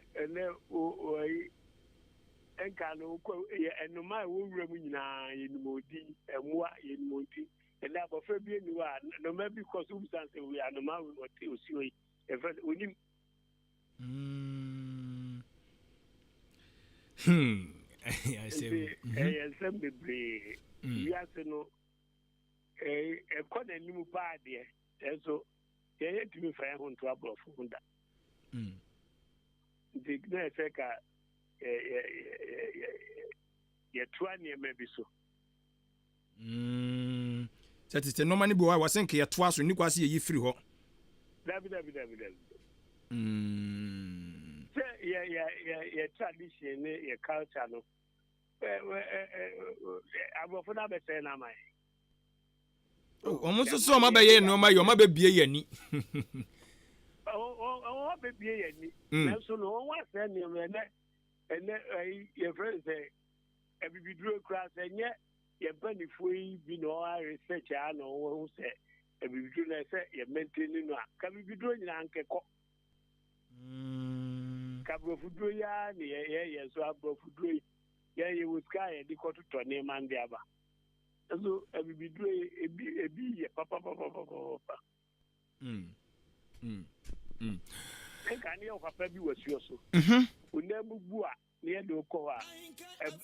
and can no matter who remina in Modi and what in Modi, and that for Fabian, you are no matter because we are no matter what you see. I say, we have to know a corner new party, and so they had to be fair on trouble of Honda. The Gneseka, your 20 maybe so. tete no mani bi wa senke ye to aso ni kwase ye free ho Dabi. Say yeah tradition yeah culture no. Abrofo na be say na mai. o mo so ma be ye no ma yo ma be bie ye ni O be bie ye ni. Na so no won wa say ni me ene your friend say ebibiduro kra say nye ye banifo yi bi no research a no wo say ebibiduro na say ye maintain no a ka bibiduro nyina nkekọ ka brofuduro ya ni ye so abrofuduro ye wuska ye di koto to ne man dia ba so ebibiduro ebi ye papa enka ni o papa bi wasuo so unamu bu a ne ye do ko a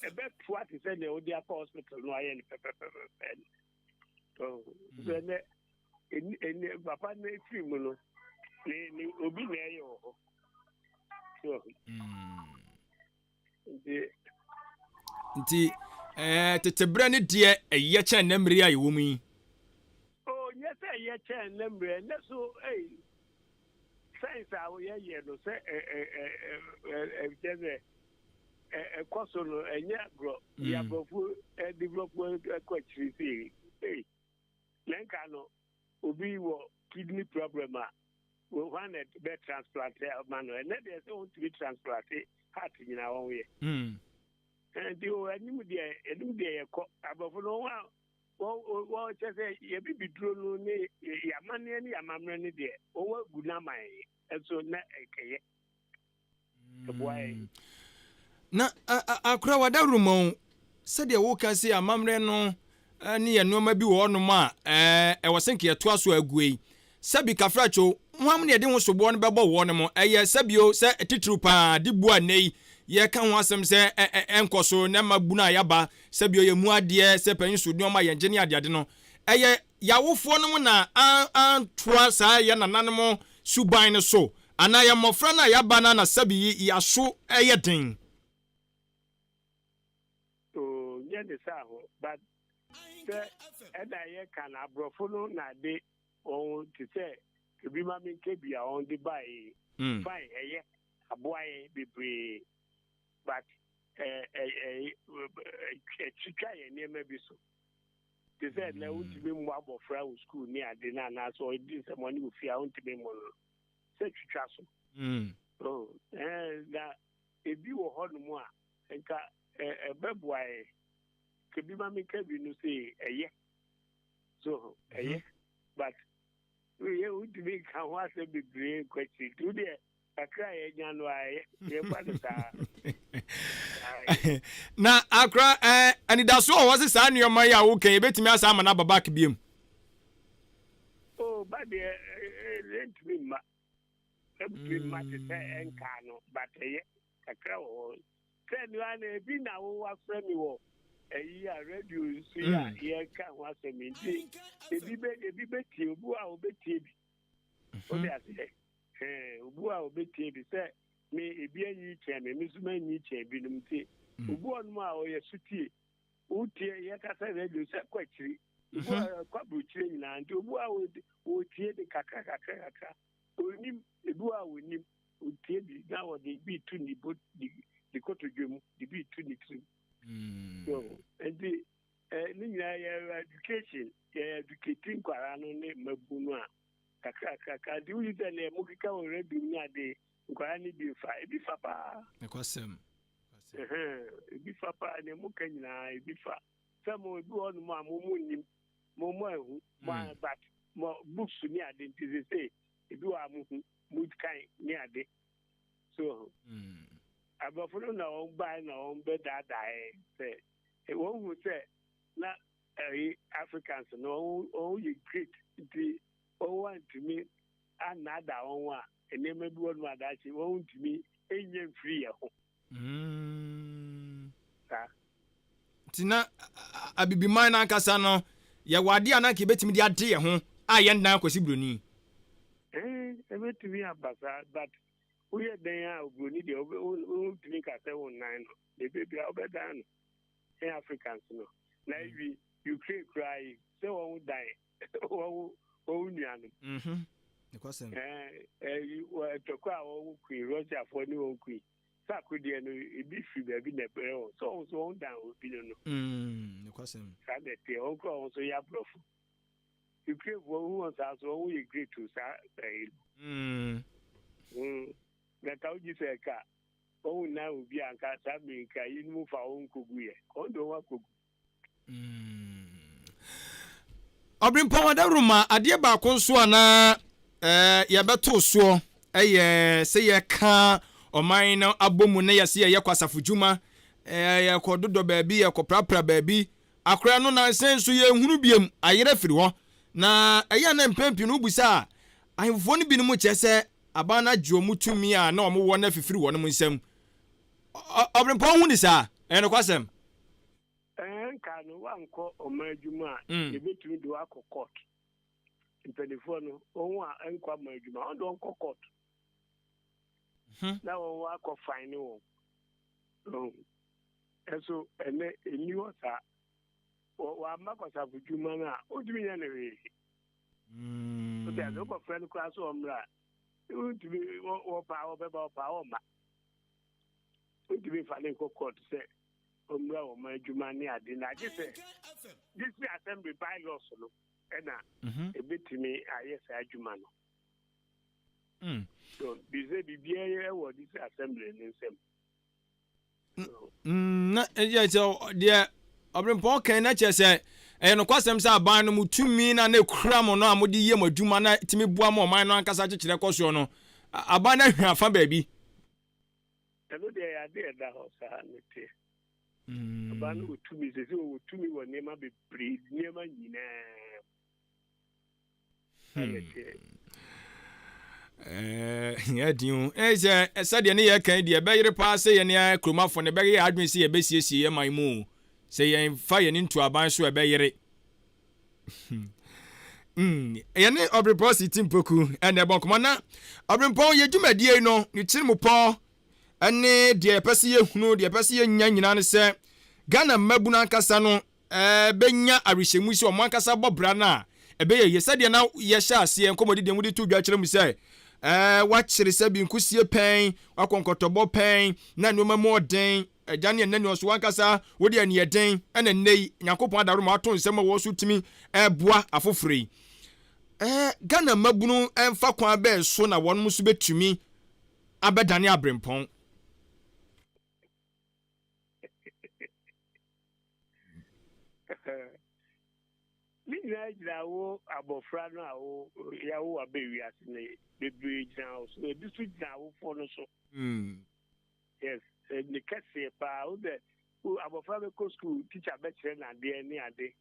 ebe to ati se ne odi aka hospital no aye ni pepe so ne eni papa na fi mu no ni obi na ye ho so nti tete bra ne de eye chen na mmiri ayi wo mu yi oh yes ye chen na mmiri na so science a ye no say koso no enye agro ya bofu development kwachiri say lenka no obi wo kidney problem a we want be transplant man and they say want to be transplanted heart nyina won we and you animu de ko abofu no wo say ye bibiduro no ne yamane ne yamamre ne de o wa gunaman so na ekeye na akura wada rumon said ye wo kan say amamre no ne ye no ma bi wo no ma e wo senke to aso aguei sabi kafracho hwam ne de ho sobo no bebo wo no mo eye sabio se titru pa de bu anei ye ka ho asem se enkoso na mabu na yaba sabio ye mu ade se panyin so de ma ye ngene ade no eye yawofo no na an toa sa ye nananmo suban no so ana ye mofra na yaba na sabi yaso eye den to ye de sa ho but eda ye kan abrofo no na de on to say to be ma min kebi on the buy fine eye aboy bebre but chika ye ne ma bi so to say na unti be mu abofra school ni ade na so di se money wo fia unti be mu se twitwa so oh na ebi wo ho no mu a nka beboy kebi ma min kebi no say eye so eye but we would be can was a big question today. A cry, ye na akra and it so was a your maya okay bet me asama na back biem oh but let me ma to say enkano but ye a crow send one be now was friend me eyi a radio si a ye ka ho asemi nti ebi beti obu a obeti bi o de ase obu a obeti bi se me ebi anyi che me suma anyi che bi num ti obu onum a o ye sutie o tie ye ka se radio se kwachiri obu a kwabru chire nyina nti obu a o tie de kakra onim ebu a onim o tie bi na o de bi tu ni bo di koto dwemu di bi tu ni trim so and the education educating kwarano ne mabunu a kakra di wi de ne mukika o rebi ni ade kwarani bi fa pa ekosem ebi fa pa ne mukanyina ebi fa samo ebi onu ma mumu nim mumu ehu ma but mo books ni ade nti say ebi wa mu kan ni ade so abafuru na on buy na on be that say won who say na Africans no you great the want to me another one enema bi won ma dachi won to me enye free ya ho tina abibi man na kasa no ye wade anaka betimi de ade ye ho a ye ndan akwasi broni betimi abasa but we are there broni de o timi ka say won nine no the baby obedan in Africans no na you create cry say one die one nuano because you were to call one queen Roger for new queen Sakudia no be free baby never so one down would be no because Sunday the uncle also ya prof you crave one who wants us all we agree to say that how you say car oh now will be a cat America you move our own kuguye kondo wa kugu Abrempong adaruma ade ba ko nso ana ye beto so se ye ka oman na abomu na ye se ye kwasafo djuma ye kododo baabi ye koprapra baabi akora no na senso ye hunu biem ayere firi ho na eya na mpempi no busa ahemfo no bi no mu chese abana juomutumi a na omo wo na fifiri wo no mu nsam Abrempong hu ni sa no kwasem Kano wanko omajuma ebetumi do akokot mpelefo no onwa enkwa majuma ondo nkokot na won akọ fine wo eso ene eniwo sa wa makosa bujuma na odumi ya na we so there no ko friend class omra udumi wo pa o ma udumi fa le kokot se omra o ma adwuma ne ade na je se this assembly bylaws no ena ebetimi ayesa adwuma no so bize bibia wo this assembly nsem na eje de Abrempong kan na chese no kwasem se aban no mutumi na na kura mo no amode ye madwuma na timi bua mo man no ankasa kekere koso no aban na hwa fa baabi elo de ya de da ho sa nete aban utumi se utumi wo nema be breed nema nyina ya diu eze sade ne ye kan de be yire pa se ye ne kromafo ne be ye adwen se ye be siesie ye man mu se ye fa ye ne ntu aban so e be yire ye ne Abrempong SINTIM POKU ene bon komana Abrempong ye dwumadie no ni chirimupo ene de pese ye hunu de pese ye nya nyina ne se Ghana mabuna ankasa no benya arishemu se o mo ankasa bobra na ebe ye sade na ye sha ase enkomodi de mudi tu dwa kire mu se wa kire se bi nkusie pen wa konkotobo pen na noma moden agane ne no so ankasa wodi ane eden ene nei yakopon adaro ma ato nsem wo so timi boa afofrei Ghana mabunu emfa kwa be so na won muso betumi abedane Abrempong Mina jirawo abofra no awo yawo abewi asine bebre jirawo so district jirawo for no so yes the kase pa o de abofra be ko school teacher be chere na de ni ade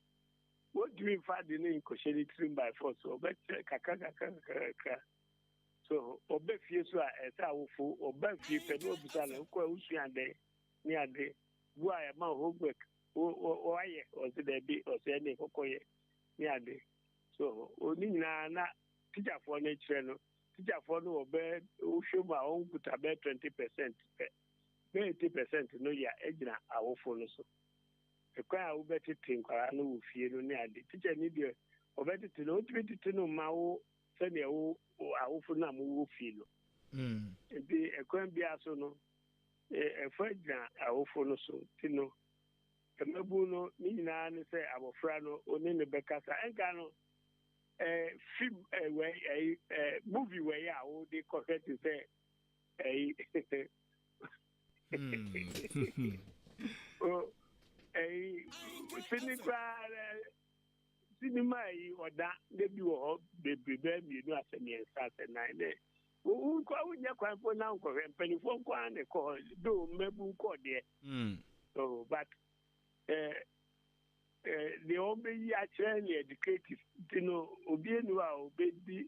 what do you find in kosheli trim by force o be kaka so obe fie so a esa awofo obe fie pe no busa na ko usu ade ni ade bu a ma homework o aye o se de bi o se ne kokoye ni ade so oni na teacher for na chere no teacher for no obe o shoma on kuta be 20% be 80% no ya ejina awofo no so ekwa a ubeti tinkwara no wo fie no ni ade teacher ni de obeti no otibeti no ma wo se ne wo awofo na mo wo fie no bi ekwa bia so no efa ejina awofo no so ti noemabu no ni nyina ne se abofra no oni ne bekasa enka no film we movie we ya wo de correct say cinema yi oda de bi wo be mi no asemi ensase na ne wo ko nya kwan fo na nko penifo nko an ko do mebu ko de so but the only actually educative, you know, Obienu or baby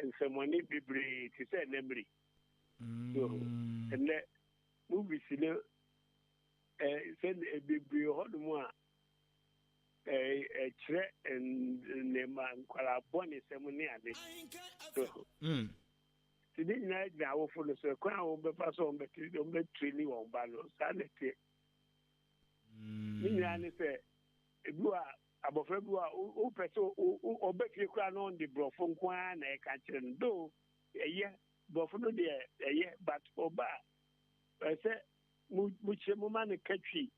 and someone be brave to say memory. So, and that movie, you know, send a baby or more a threat and the man call a bonnet ceremony. So, today night now for the crown, but pass on, but you don't make training on balance, sanity. Minani say, Ebua abofrabu a o peso o obefie kura no on the brofo nkwa na e ka kire ndo eye brofo no de eye but oba say mu man katwi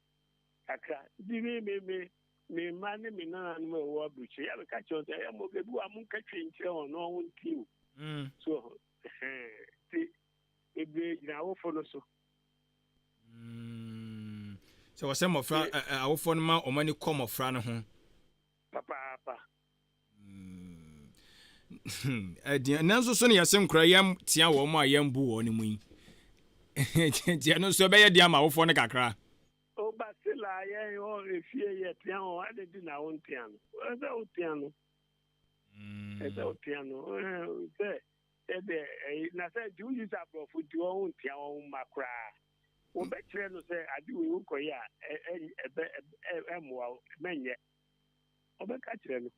akra di me man me na no wo abuchi ya ka kire say e mo bebu am katwi nkire on no won tiu so ti ebe gina wo fo no so so was some fra awofo no ma omani come fra no ho papa nanso so ne yasem kra yam tia wo ma yam bu wo ne mu yi tia no so be ye dia ma awofo no kakra o basila ye o efie ye tia o ade di na won tia no ebe o tia no se ebe na se ju use abrofu di won tia won makra o be kire no se ade we wo koya emwa menye o be ka kire no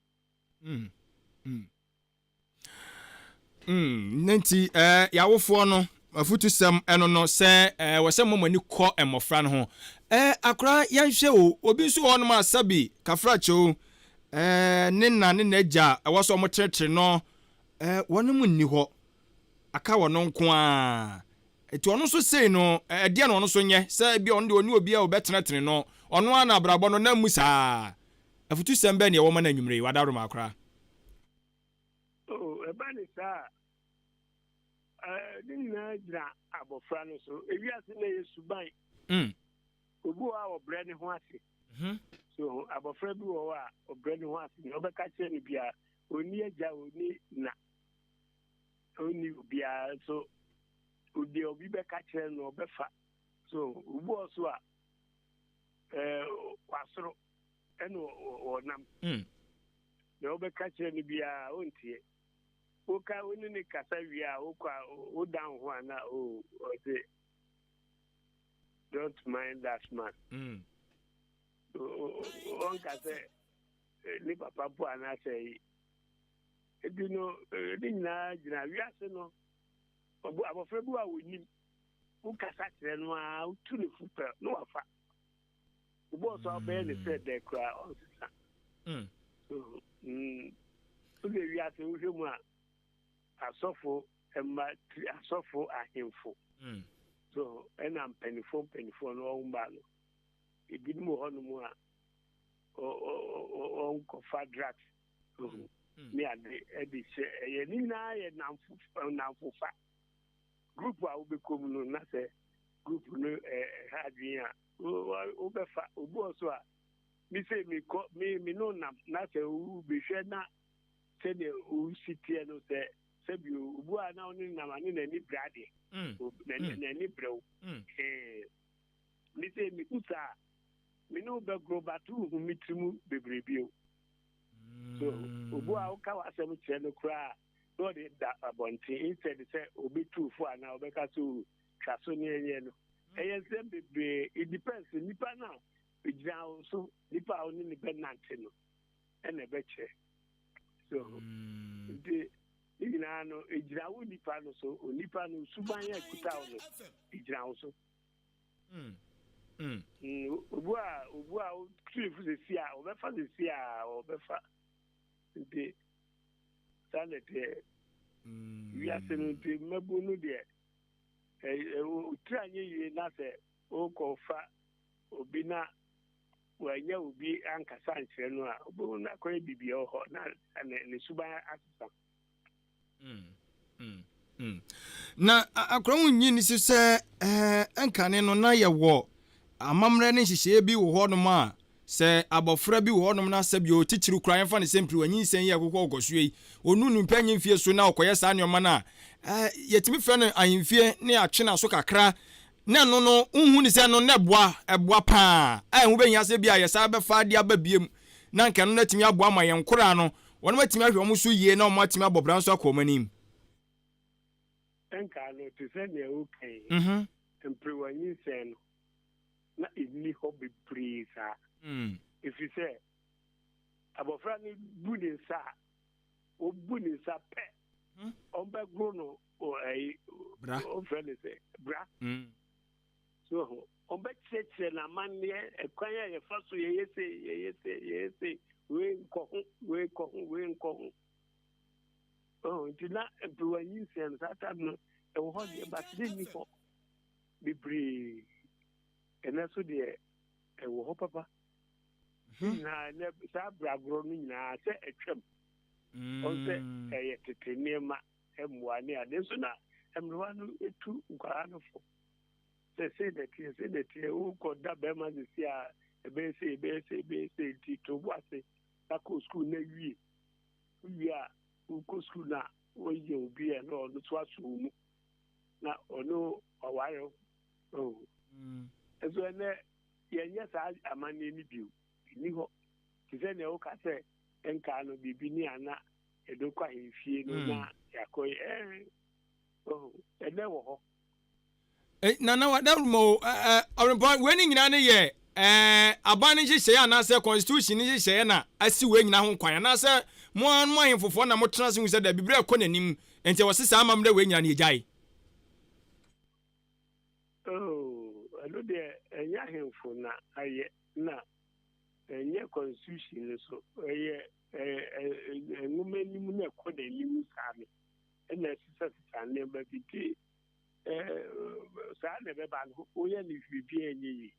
nanti yawofo no afutusem eno no se wose momani kɔ emofra no ho akra yanhwe o obi so hono ma sabi kafracho ne na ja woso mo tretre no wono mu nni hɔ aka wono nko a eti ono so sei no de na ono so nye se bia ono de oni obi a obetene no ono ana abrabɔ no na musa afutusem be ne wo ma na nwumre wadaro ma akra ebani sa dinna jira abofra no so ewiase na yesuban obu a obre ne ho ase so abofra bi wo a obre ne ho ase no obeka kire ne bia oni agya oni na oni bia so odi obi beka kire no obefa so obu oso a kwasoro eno wonam na obeka kire ne bia ontie oka woni ne kasa wia okwa o down ho ana o say don't mind that man on kasa ni papa po ana say edino dinna jina wia se no obu abofra bu a woni o kasa kire no a o tu ne fupa no afa obo so abe ne said de kra on sisa so de wia se o hwemu a asofo ahemfo so ena penifo no omba no ebinim ho no mu a on ko fadrat me ade edi se ye ni na ye namfo fa group a obekom no na se group no hadwin a obefa obu oso a mi se mi no na se u behwe na se de u sitie no se sebi ubu a na oni na mani na ni brade na ni brew mi se mi kusa mi no be groba tu hu mitrimu bebrebio so ubu a ka wasem kire no kra no de da abonti instead say obi tu fu ana obeka so twaso ne enye no eye sem bebre it depends nipa na ejira so nipa oni ni benante no ene be che so igina no ejira wo nipa no so onipa no suban ya kuta wo ejira wo so obu a trifu se sia obefa se sia obefa de sanete ya se no de mabu no de o tranye yie na se o ko fa obi na wanya obi ankasa nkyere no a obu na ko bibia ho na ne suban asesa na akron nyi ni se enkane no na ye wo amamre ne hihye bi wo honom a se abofra bi wo honom na sabi o tichiru kran fa ne sempri wanyi sen ye kokko ogosue onunu mpanyi mfie so na okoye sa anyoma na yetimi fe no ahimfie ne atwena so kakra na no no unhu ni se no na eboa pa hu benya se bia ye sa be fa dia ba biem na nka no na timi aboa ma ye nkora no wona matimi ahwe omo so yie na omo atimi abobran so akomanim enka no to se ne okay tempre wanyi sen na inni hobby prisa if you say abofra ni buninsa o buninsa pe on be grono o bra o friend say bra so on be cheche na man ye ekwan ye fa so ye say we nko oh ntina employee sen that no e wo de but ni for bebre enaso de e wo papa na ne sa bragro ni na se etwam on se e tete nema emwa ne ade so na emwa no etu nkwara no fo se de o ko da be ma se a ebe se ti to boase ta ko school na wi a ko school na o ye obi e no no to aso mu na ono owayo oh eso ne ye sa amane ni biu ni ho ti se ne o ka se enka no bibi ni ana edokwa hifie no na yakoi oh ene wo ho na wa da mo Abrempong we ni nyina ne ye abane hyehyɛ ana sɛ constitution ni hyehyɛ na asi we nyina ho kwan na sɛ mo ahemfofo na mo tena se hu sɛ da bibire akɔ nanim enti wo sesa amam da we nyina ne gyae oh alo de enya ahemfo na aye na enya constitution so aye ngume ni mu na kɔ nanim saame na sisa ne ba biti saa ne be ba no o ye ni bibi enyi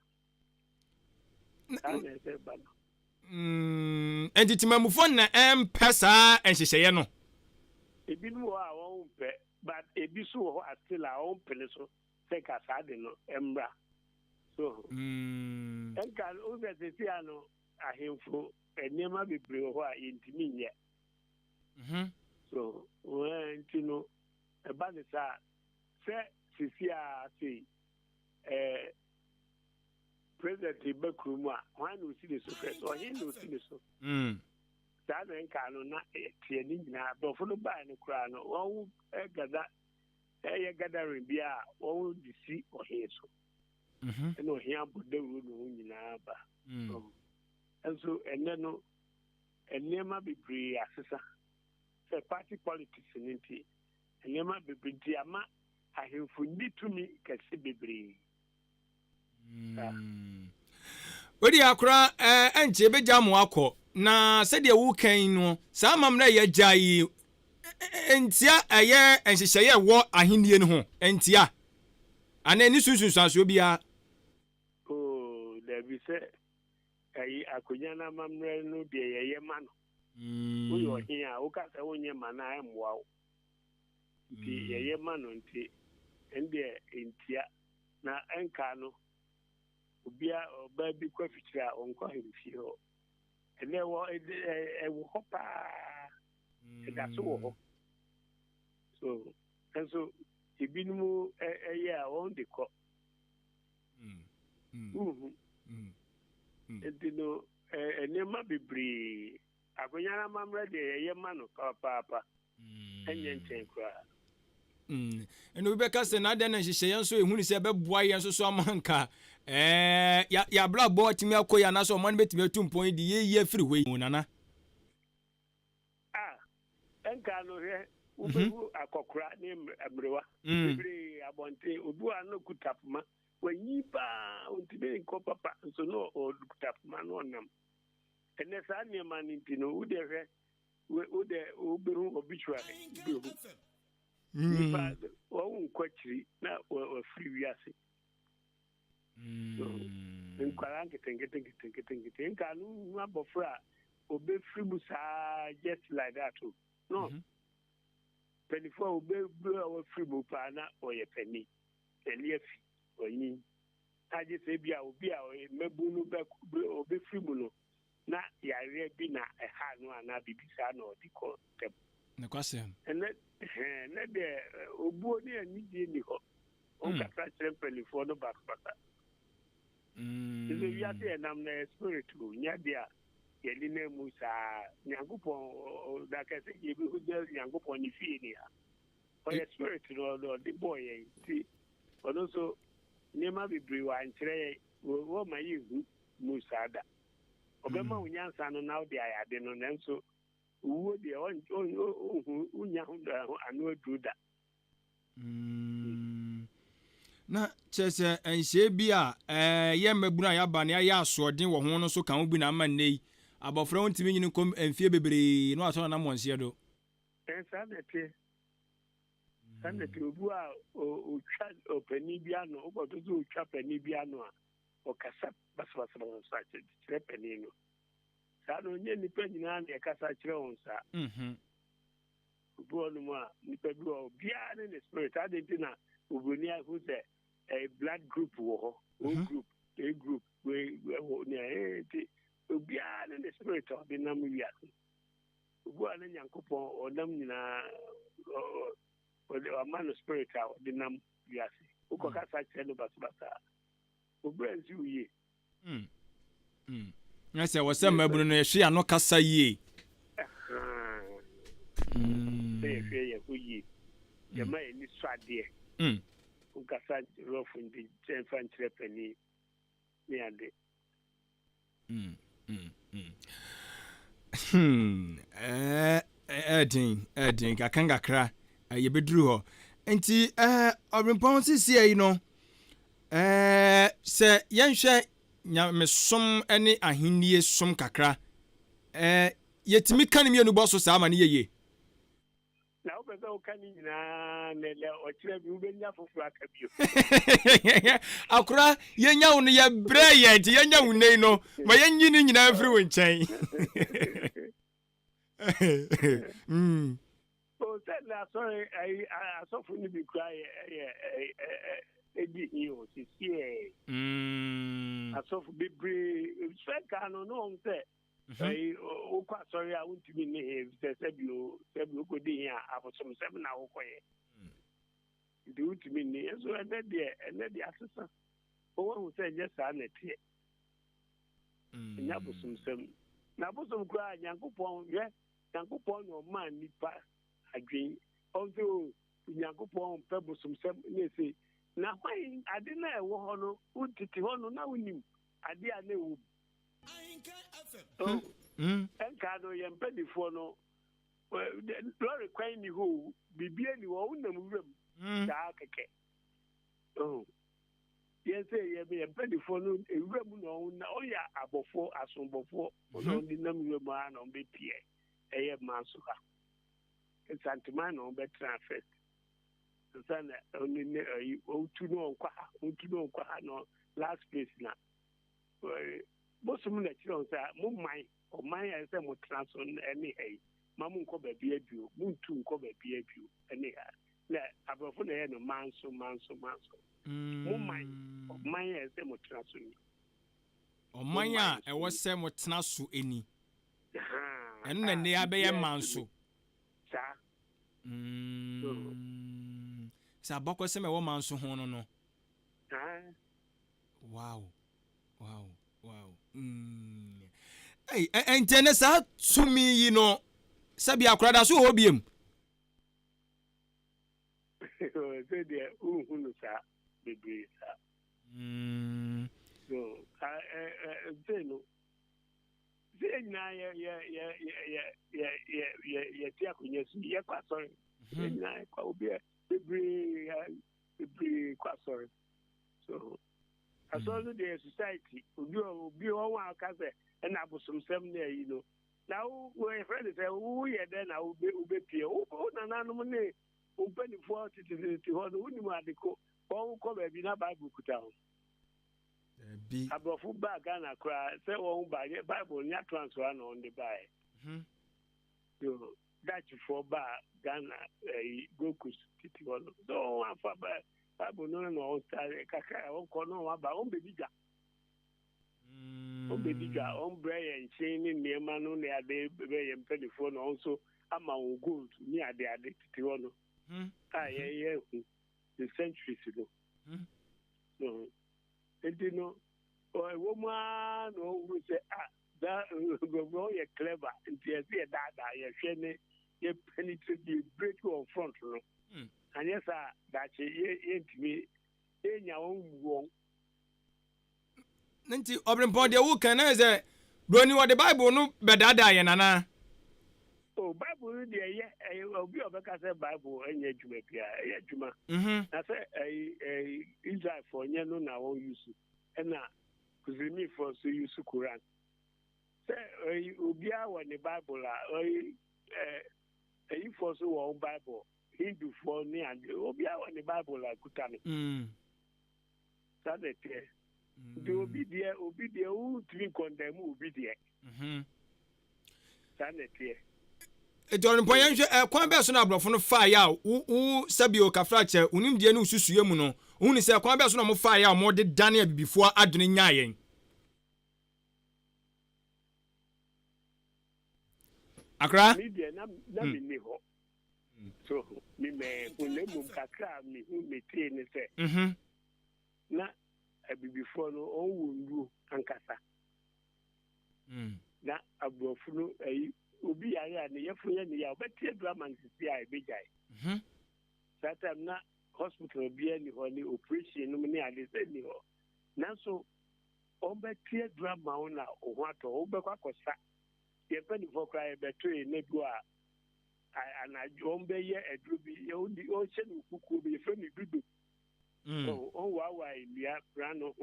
enti timamufo na empesa enhyehyeye no ebi no a won pe but ebi so ho still a won pele so se ka saa de no embra so enka o be se ano ahemfo enema bebre ho a intimi nye so enti no e ba ne sa se sisia se President Bekrumu a wan no si the so first or he no si the so that nka no na tie ni nyina do fo no ba ni kura no won gada gathering bia won di si o he so no he aboda ru no nyina ba so enne no enema bebre asesa se party politics ninti enema bebre di ama ahemfu ndi tumi kase bebre Odi akura enche beja mo akọ na se de wu kan no sa mamra ye gyayi entia eye enhyehyeye wo ahenie no ho entia ana ni sunsunsanso bia oh there be say ayi akonya na mamra no de ye ma no wo yo hin a wo ka se wonye ma na emwa wo ti ye ma no nti ende entia na enka no obia oba bi kwa fikira onko hemfie ho ene wo wo hopa da so wo so enso ibinimu eye a won de ko edino enema bibri agonyara mamra de eye ma no papa enye nchen kwa eno be ka se na de na hyehyeye nso ehunu se beboa ye nso so amanka ya bra bo timi akoya na so man betimi atumpon di ye free we nana enka no he ubehu akokura ni abrewa bibri abonte odu an kutapma wanyi pa ontibe nko papa so no kutapma no nam ene sa ne maninti no ude he ude oberu obituary behu nipa won kwachiri na wa free wiase nkwara nkete nka nu abofra obe free musa just like that no penifo obe wa free mu pa na oye peni eliefi oyin aje se bia obi a mebunu be obe free mu no na yare bi na ha no ana bibisa na odiko tem na kwase ne de obuo ni ani die ni ho on ka tra penifo no back Is a yati and the spirit to Yadia, Yelina Musa, Yangupon, that I say, you will just Yangupon Ifia. For the spirit or the boy, see, but also Nema be brewer and say, what my you, Musada. Obama Yansan now the I had no name so who the own Unyahunda and no do that. Na chese enhye bi a ye mabuna ya ba ne ya asodin wo ho no so kan obi na ma nei abofra wontimi nyini kom enfie bebre no aso na monse do sanete obu a o twa opani bia no o godo o twa pani bia no a o kasa basabasa sa kire pani no sa no nye nipa nyina na kasa kire won sa obu onu mu a nipa bi o bia ne spirit adentina obroni a who say a blood group wo ho o group a group we ne obia ne spirit of the nam wiase obu a ne nyankopon onam nyina o man spirit of the nam wiase o ko kasa kire no basabasa obranzi uye Yes, I was saying, my brother, she are not kasa ye. You may need swadi. Ukasa rough in the Jenfan Trepany near the Edding, I can't cry. You be drew. And Abrempong here, you know. Say, young shay. Nya me som ene ahindie som kakra yetimi kan mi anu boso sa amane yeye na obeza o kan nyina na le o kire bi ubenya fofu aka bio akura yenya wo no ye bre ye ti yenya wo nei no ma yenyi ni nyina afiri wo nchen o said na sorry I saw for me cry ebi hiyo sisi asofu bebre feka no no say o kwa sorry I want to be ne sebi ko dey here abosom sebi na wo koye do want to be ne so and the assistant o won say just an etie nya bosom sem na bosom kwa nyankopon no man nipa adwen onso nyankopon pe bosom sem ne say na why ade na ewo ho no utiti ho no na unim ade a na ewo enka no ye mpedifo no lori kwan ni ho bibie ni wo unam wurem da keke ye say ye mpedifo no ewurem no na oya abofo asombofo no ndi nam wurem a na be pie eye manso ha santima no be transfer sana only otu no nkwa no last place na bosum na chiro sa mo man o man ya se mo transfer any hey mamu nko ba bia bio muntu nko ba bia bio any ha na abrofo na ye no manso mo man o man ya se mo transfer o man ya e wo se mo transfer eni enu na ne abeya manso sa sa bako se me wo manso ho no wow hey entene sa sumi yi no sabi akrada so obiem so de uhunu sa bebre sa so zeno zena ya tia kunyesu ya kwa sorry zena kwa obia bebre kwa sorry so as all the society obi o wa ka se na abosomsem na yi no now we friend say who ye there na ube pie o na nanum ne opanifo tititi ho no uni mu adeko o ko ba bi na bible kuta ho bi abrofu ba Ghana kra say won ba bible nya transfer na on the buy so that for ba Ghana gokus titi ho so wa fa ba bible no start kaka o ko no wa ba on be diga on bray and chain in near manu ne ade be yem telephone also ama on gold ni ade titi ho no the centuries ago so you know or woman no we say that go you clever and you see that you shene you penetrate the break on front no and yes that you me enya won nanti Abrempong de wo kan na say broni wo the bible no bedada ye nana oh bible de ye obi obeka say bible enya djuma pia ye djuma na say Israel for nye no na won use na kuzimi for so use Quran say ubia when the Bible for so one Bible Hindu for me and ubia when the Bible kutani. That's it. Do be there who drink on them will be there. That's it. John Poyan kwan be so na abrofo no fa ya wo sabio kafra che unim die no susue mu no hu ni se kwan be so na mo fa ya mo de dane before adwene nyaayen akra me die na me ni ho so me unemu kakra me hu me tie ni se na before no on wundu ankasa na abrofo no obi yare ne yefuye ne ya obetie drama nsisi a ebejai that time na hospital bi ani ho ni operation no ne ade se ni ho na so obetie drama ona oho ato obekwa kosa ye pani for cry betwe ne do a ana ombe ye edru bi ye odi o che ni kuku bi fe ni dudu o wa ilia brano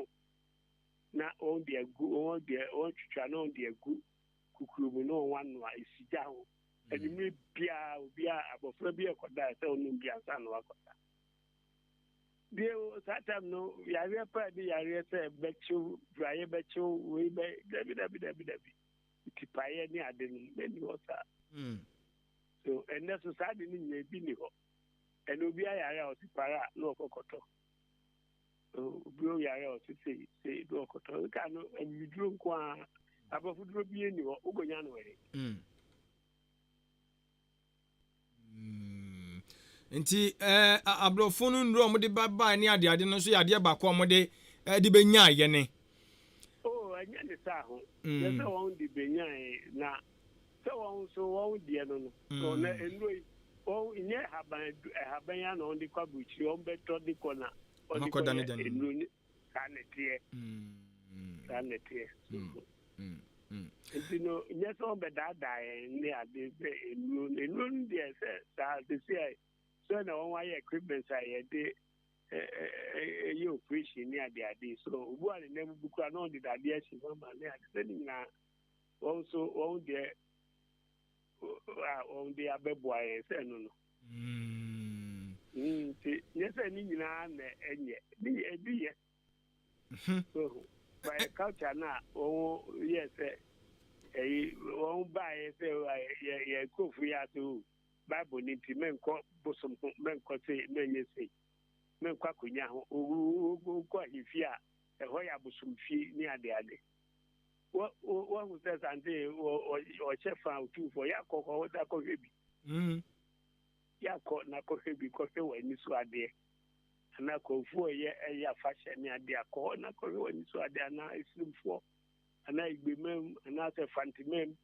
na on de agu on twitwa na on de agu kukuru no one wa isija ho eni mi bia obi a abofra bi ekoda se onu bia sa no akoda bi o satam no yare pa bi yare se bechu braye bechu we be dabi tipaye ni ade ni wota so ene so sade ni nya bi ni ho ene obi a yare o tipara no okokoto obi o yare o se do okoto ka no emiduro kwa abafuduro bi eni ho ugonya no were nti abrofo no ndro mo de baba ni ade no so yade ba ko mo de de benya ye ne anya ne sa ho ye se won de benya na se won so won de no so na enro o nye haban ya no de kwabuchi o beto de kona o de kona enro ni kanetie kanetie no nye so be dada ni ade se enro ndi se sa de se so na won wa ye equipment say de you operation ni ade so ubu ani na buku na on de ade esi mama ni ade ni na also on de abebo aye se no yes ni nyina na enye ni ediye so by culture na o yes on buy say ye kofu ya to Bible ni ti menko bosom menko say menye say menkwa konya ho o kwa hifia ho ya bosom fi ni ade wo who says ante o chef out for yakọ da ko hebi yakọ na ko hebi ko se wani so ade na ko fu ye ya fashion ni ade akọ na ko wani so ade na islimfo ana igbemem ana se fantimem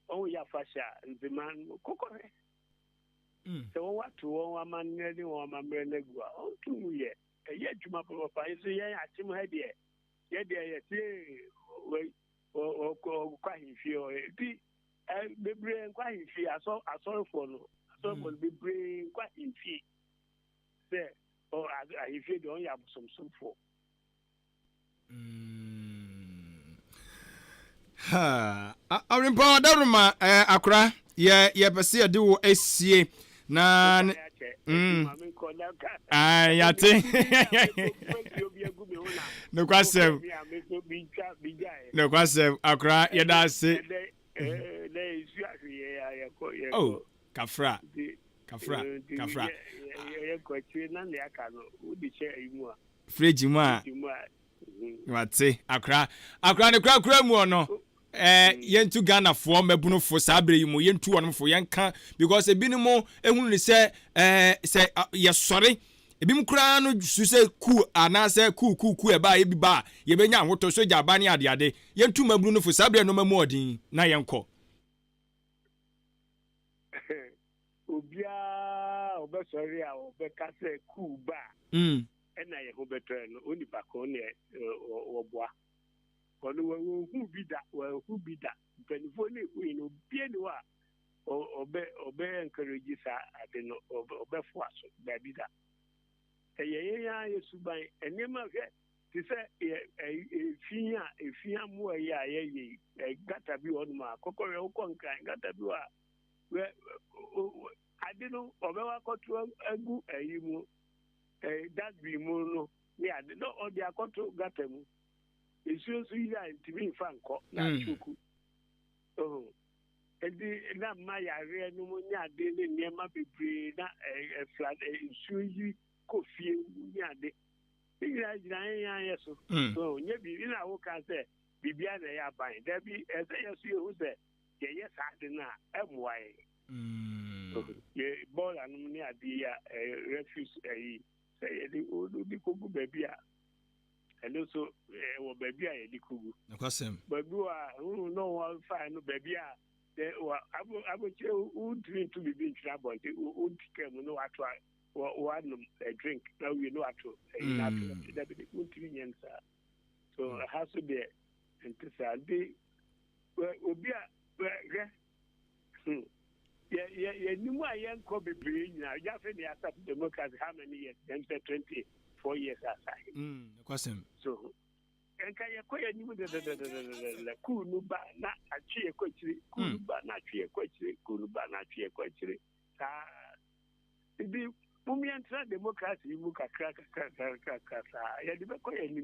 o ya fashion nziman kokore so watu won amanne ni won amamre negua o tunu ye djuma papa iso ye atim ha de ye ti we o kwa hifi o bi bebre kwa hifi aso for no aso for bebre kwa hifi se o hifi de on ya busum for Abrempong daruma akra ye pese de wo esie na yate no kwasem akra ye da se oh kafra ye ko chi na ne aka no udi che imu a fridge mu a wate akra ne kra mu ono yentu Ghana for mebunu for sabre yimu yentu wonom for yenka because ebinimo ehunu ni se ye sori ebim kura no su se ku anase ku e ba ye bi ba ye benya hoto so ja ba ni ade yentu mebunu no for sabre no mamu odin na yenko obia obesori a obeka se ku ba ena ye ho beto no oni ba ko ne oboa kono wo hu bida benfo ne hu no bie ni wa obe encourage sa ade no obe fo aso ba bida ye ya yesu ban enema hwe Ti say efia mu ya ye gata bi on ma kokore ukonkan gata bi wa we adinu obewa kotu agu ayimu that be mu no we ade no odi akoto gata mu esu ya ntimi fanko na chuku edi na ma ya re no mu nya ade ne niema bebre na flood esu yi kofie nya ade so so nye bi na wo kan say bibia na ya ban da bi say yesu you say ye sade na emwae ye ball anu ni ade ya refuse say ye di kogu baby a and also wo baby a ye di kogu na kwasem baby a no one fine no baby a de abo che u drink to be bin trouble u tikem no atwa one a drink now you know to that be good so has to be and to say obi yeah ni mu ayen ko bebre na ya fe ni start democracy how many years them say 24 years aside kwasem so enka ye ko ye ni mu de kunu ba na atwe ko chiri kunu ba na atwe ko chiri kunu ba na atwe ko chiri sa bi mumiantra democracy mu kakra ya de ko ya ni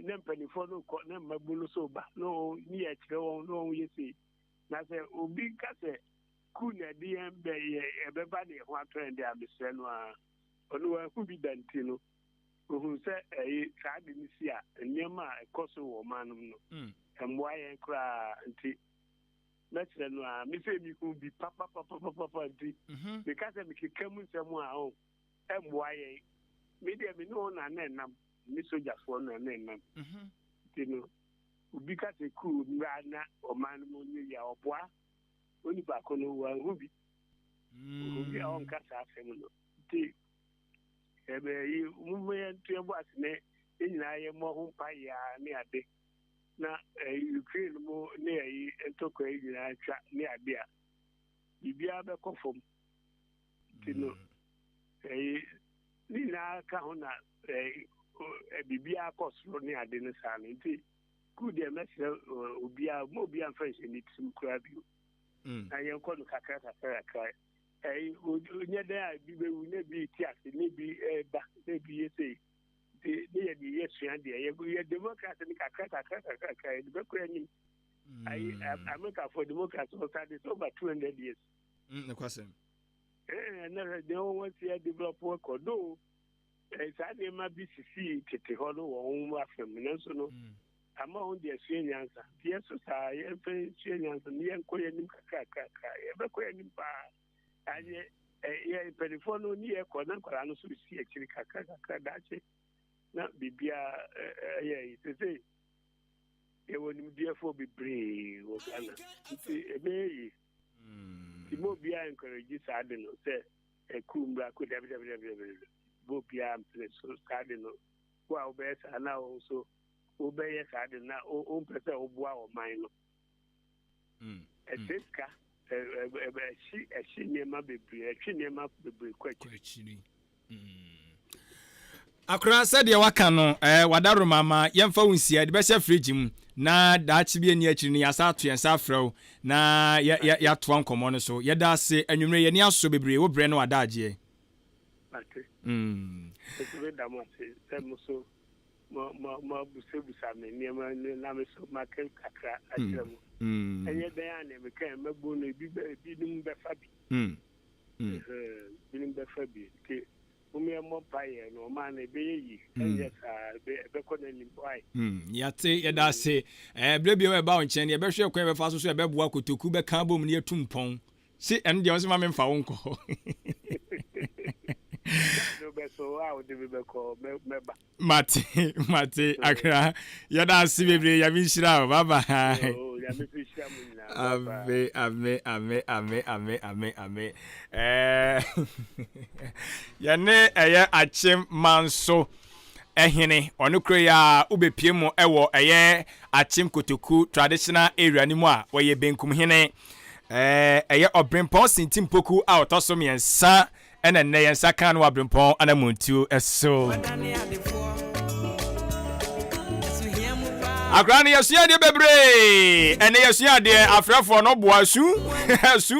nempani for no ko na mabulu so ba no ni ya kire won no yesi na se obi ka se ku na di embe ye be ba ne ho atrend ya mesre no a onu wa ku bi danti no ohun se sa de ni si a nyema ekoso wo manum no emwa ye kra nti let's say no me say me ku bi papa nti because me kekamu nsemu a o emwa ye me de me no na nam me soldier for na nam tino ubi ka se ku na o man mo ni ya oboa oni ba ko no wa hubi hubi a on ka sa afem no ti ebe yi mu ye ntu ebo asne enyina ye mo ho pa ya ni ade na Ukraine mo ne yi entoko enyina twa ni ade a bibia be kofom tino ni na ka ho na bibia kosro ni ade ne sa ni ti ku de mesre obia mo bia fanse ni tim kura bi na ye ko no kakra onye da bi be wu ne bi ti ase ne bi ba ne bi yese de ye di yesu ande ye democracy ni kakra de be ko ani America for democracy for studies over 200 years na kwasem na de won see develop work do sa de ma BCC tete ho no won afem na so no ama on de suenyansa tie so sa ye fe suenyansa ni en ko ye nim kakra ye be ko ani pa aye ye perifono ni e ko na kwara no so si e kiri kakra dache na bibia ye tete e woni dia fo bibre wo kana ti e be yi ti mo bia encourage sa de no se e kumbra ko de bo bia ample so sa de no wa obesa na o so obeye sa de na o pese obua o man no eteska she nema bebre she nema bebre kwachiri akra said ya waka no wadaro mama yemfa wunsia de be se fridge mu na daachi bi ani akiri ni asa to yensa afrew na ya to ankomo no so ye da se anwumre ye ni aso bebre wo bre no wadaaje ate so da mo se muso ma busebusa me niema na me so makel kakra atremu enye den ane me kan magbo no bi nim be fa bi bi nim be fa bi ke umi mo paye no ma na be yi enye sa be ko na ni boy yate ye da se bre bi we ba on chen ye be hwe kwan be fa so e be boa kotoku be kan bom ne etumpon si en de on se ma me mfa wo nko Mate akra ya da si bebre ya bi shira bye bye ame ya ne AKYEM MANSO HENE onu kro ya ubepie mu ewo AKYEM kotoku traditional area ni mu a wo BENKUHENE OBREMPONG SINTIM POKU a otoso miensa ɛna nnɛ yɛn nsa kan no Abrempong Anamom Tuo ɛso akra ne yɛsua de bebre ɛne yɛsua de afrɛfo no boa asu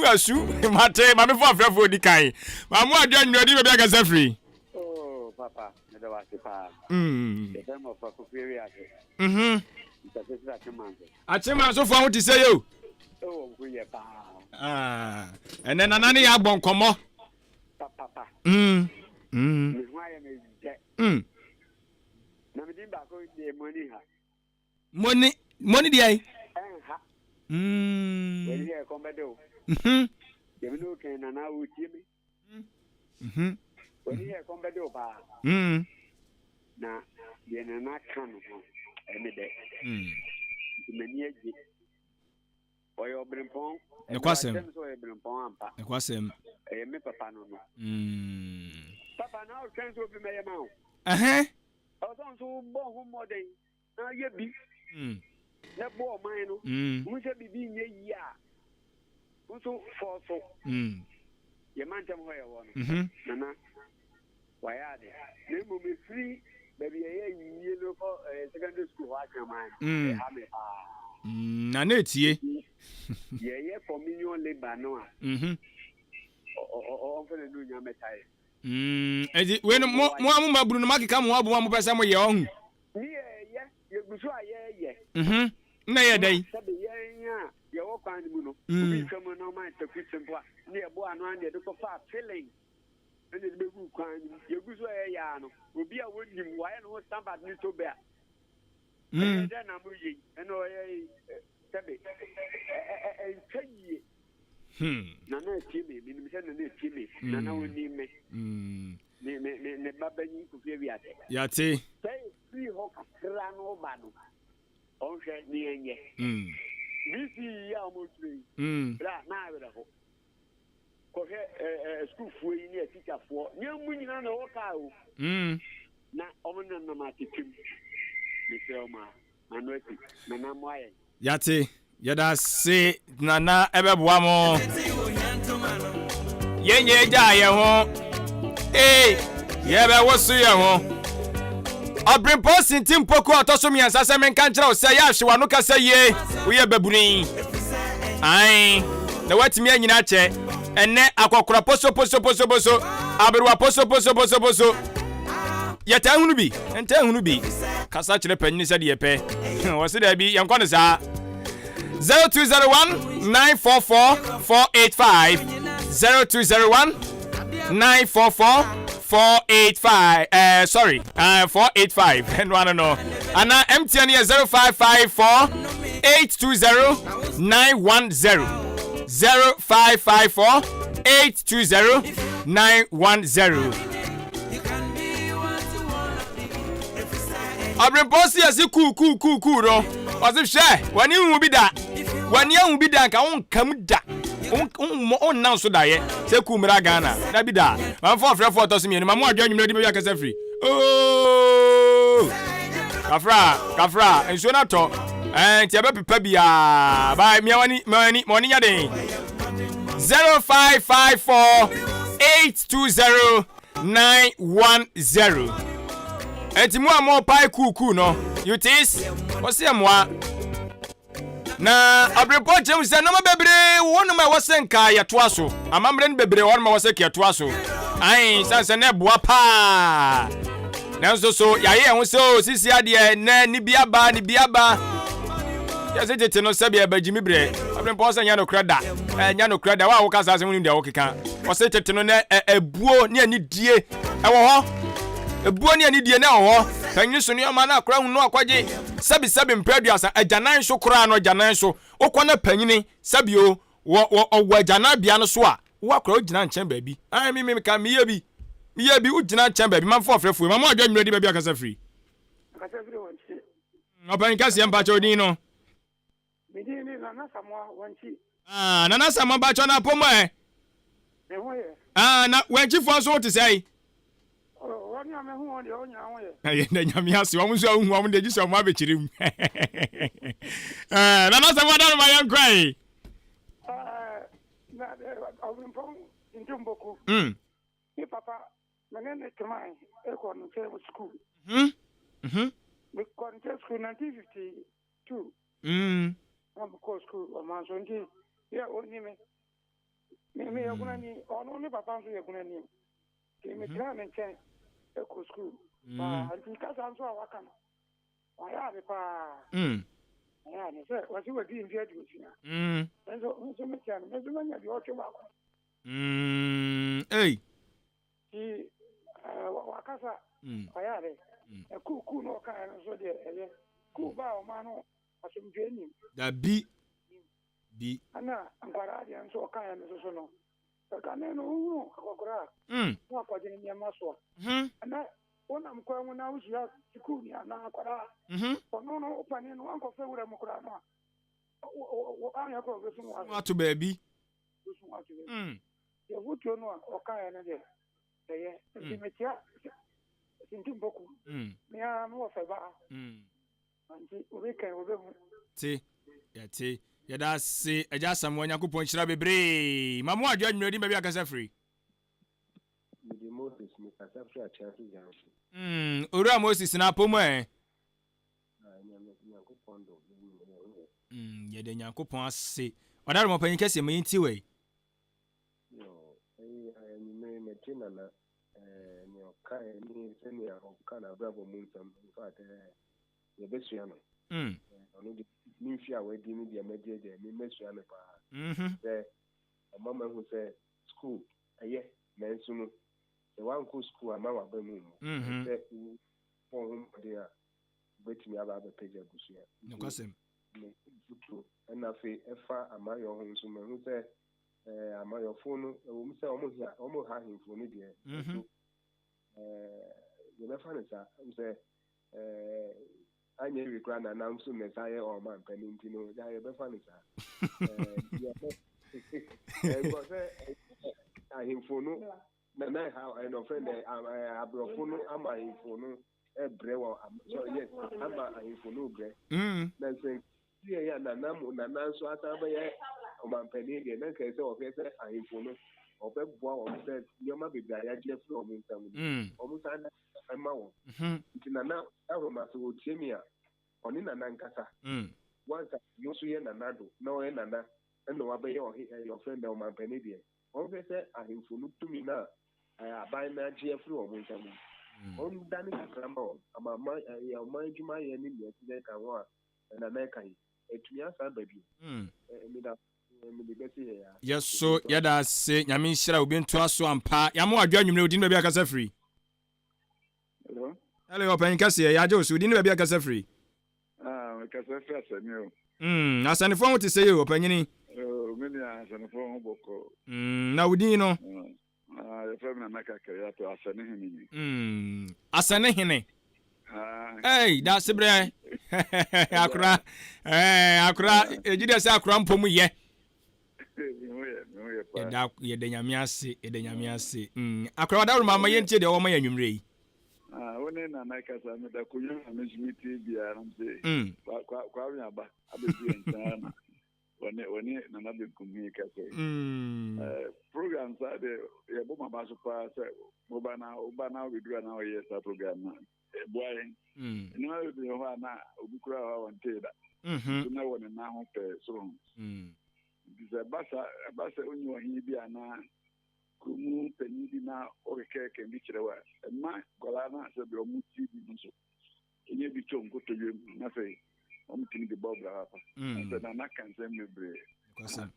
asu mate ma me fo afrɛfo di kan ma mo adwa nwadi be bia kasa free oh papa me da wa sipa the time of POKU area achema so fo ho ti say yo oh go ye pa ɛne nana ne ya gbon komo papa mm me ho aye me je na me din ba ko de money ha money di ai ha we here come be do de me no ken na wo tie me we here come be do ba na ye na kan ho eme de mani aje oyo Abrempong ne kwasem oyo Abrempong ampa ne kwasem me papa no papa na o twen so bi me ye ma o o so so bo ho modern na ye bi na bo man no mu se bibi nye yi a mu so for so ye man tem ho ye wo no na wa ya de na mo me free baby ye yi no ko secondary school wa kan man ha me na na etie ye communion labor no a o fele no nya metai edi we no mo maburu no makeka mo abo mo pesa mo ye ohun ye gusu a ye na ye dai sabe ye nya ye wo kwan mu no bi fam no man ta ku simple ne ye bo anu an de ko fa feeling ene be gu kwan ye gusu a ye ya no obi a wonim wa ye no standard ni to be a de na mu yi eno ye sabe tsayi na na tie me mi se na tie me na na woni me ne baba ni ku fie wi ate ya te sai free ho kakra no ba no on hwe ni enye bisi ya mo tui bra na we da ho ko he school fu yi ni teacher fu ni mu nyina na wo ka o na o na ma titim ni se o ma anoti na mo aye ya te yada se nana ebeboa mo yenye ja ye ho ye be wosu ye ho Abrempong SINTIM POKU atoso mi ansa se men kan kire o se ya hwe wano ka se ye wo ye babuni ai na watimi anyina che enne akokora poso aberwa poso yeta hunu bi ente hunu bi kasa kire panyin se de ye pe wo se da bi yankwa ne sa 0201 944 485 0201 944 485 sorry 485 and one no and MTN here 0554 820 910 0554 820 910 Abrempong si ku no osi hwe wani hu bi da nka won kam da on nan so da ye se ku mira Ghana na bi da man for frefo to so mi ni ma mo adwa nwumre di be akasa free kafra enso na to ti aba pepa bia ba mi wani nya den 0554 820 910 enti mu amo pai kuku no you tis wose amwa na Abrempong chem se no bebre wonu ma wose nka yeto aso amamre no bebre wonu ma wose ka yeto aso ai sanse na boa pa na so yaye ho se o sisi ade na ni biaba ya se tete no se bia bagimi bre Abrempong se nya no krada wa wo kasa se wonu de wo keka wose tete no na ebuo ne ani die ewo ho ebuo ne ani die na ho kanyi so ne ma na akra hu no akwaje sabi mpraduasa ajanan so kra no ajanan so okona panyini sabio wo ajanan bia no so a wo akra ogina nchen baabi ai mi ka mi yebi ogina nchen baabi man fo frefo ma mo adwa nwura di baabi akasa free wanchi opan kasi empa chodin no mi di ni na samwa wanchi nana samwa ba chona pomo ho ye na wanchi fo so to say wani ame hu woni onya ho ye aye na nyame ase wo so hu wo de giso mo abechirim nana samwa da ma yan kwai na Abrempong SINTIM POKU Me papa, my name is Tamai, Econ School. We contest school 1952. I'm called school or Manso. Yeah, only me. Me, you're going to only papa, you're going to need. Give me time and change Eco School. And because I'm so welcome. I have a pa. Yeah, what you were doing here to you. And so much time, as a man, you're Hey. Wakasa, I had it. A cool no kind of so there. Cool bow, man, as some training. That be. Anna, and Guardian so kind of so no. The Canano, what was in your muscle. And that one I'm going when I was young to cool me, and now for no opening one coffee with a mocrano. I'm your progression. What to baby? You would you know, or kind of there. SINTIM POKU. Me a no feba. Anti we can we. Ti. Ya ti. Ya da se eja samwo Yakupon chira bebre. Mamu adwa nwedi ba bi akasa free. The Moses me kasa free a chance jam. Ora Moses na pomo Yakupon do. Ya de Yakupon ase. Odaro mo panyin kese me nti we. Yo, me tina na ni senior kana Abrempong in fact the best one ono di mi fia we di mi dia mejeje mi mesua ne pa the mama who say school MANSO no the one go school ama wa ba mu say for him there betimi aba ba page agusia no kwasem futu na fe efa amayo ho nso me hu say amayo phone o say omo ha hin phone there you never know, sir. Say, I never regret that I'm so messiah or man penning to know that you're funny, sir. I him for no, no, how I know friend, I brought for no, am I for no, a brewer. So, yes, I'm a for no bread. Then saying, yeah, Nana, so I have a man penny, and then say, okay, I him for no. Ope bua said you might be there just from him almost a mouth nana so chemia on in an ankasa once you see an anado no nana and no obey your friend or my penedian always said I him for look to me now I buy na GF from him on Danny Grandma my mind to my enemy yesterday can work and I make it to me as a baby yes so yada se nyame nhira obi nto aso ampa yamo adwa nwumre odin ba bi akasa free hello open kase ya je osu odin ba bi akasa free kasa free asani o asani fo wote se yo opanyini meni asani fo ho boko na odin no ya fam na kaka ya to asani hene asani hene hey that's bre akura ejide se akura mpom ye yede nyame ase akwa da ruma maye ntie de wo maye nwumre yi woni na na kasa me da kunyo management bia na se kwa aba abebi ntana woni na na BENKUHENE kasa program sa de ye bo ma ba so pa se oba na we do na o ye sa program na boy no be ho na obi kura ho wonte da na woni na ho pe so the basa onye ohi bi ana kumu penyi bi na okeke bi kirewa ma gola na se bi omu ti bi nso enye bi to nkoto yem na fe omu tin bi bobra hapa na na kan se mebre kwasa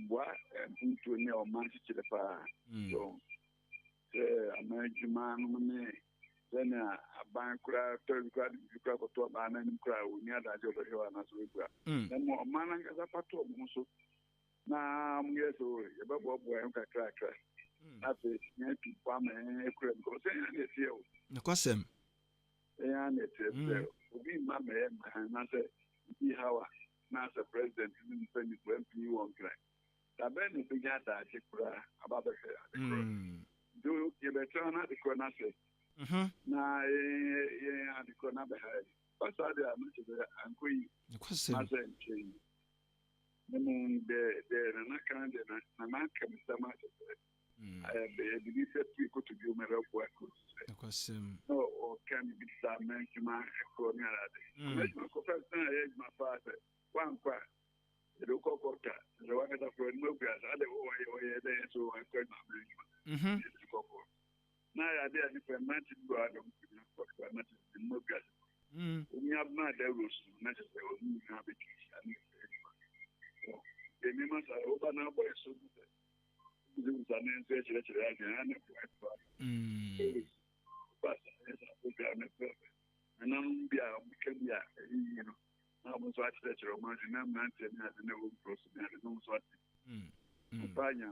bua mpuntu ne o man ti kire pa so amajuma no me then aban kura kura ko ba na kura oni adaje obeho na so kura then mo man nga za pato mo so na mgeso ye babo en kakra ape nti pa me kura ko se na tie o na kwasem ya na tie obi ma me na se bi hawa na se president ni mpeni ko MP won kra ta ben ni bi ada je kura ababa se do ye betra na de ko na se na adiko na behari pasa de amuche de ankoi masa nchi nemu de na kan de na kamisa masa the research people to do my work. No, can be some mention my colonial. My father, one part, the local quota, the one that for no grass, other way there, so I could not mention. Now I did different matches, but I don't know grass. We have not there was necessary habitation. The members are over now by so and I'm be you know, I was watching that your imagine I'm not saying that the no person that is almost what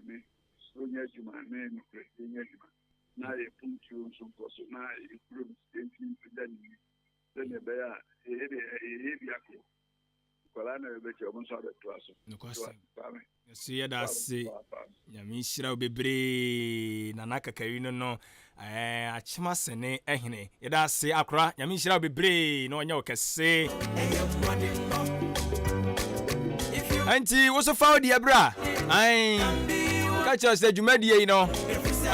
me, so yes, you my name, now you put you some person, now you prove anything to them. Then you bear a heavy so yɛ da ase nyame nhyira wo bebree na nakakawi no akyema sene ɛhene yɛ da ase akora nyame nhyira wo bebree na ɔnyɛ wo kɛse anti wo so fa wo deɛ bra ai ka kyerɛ sɛ dwumadie yi no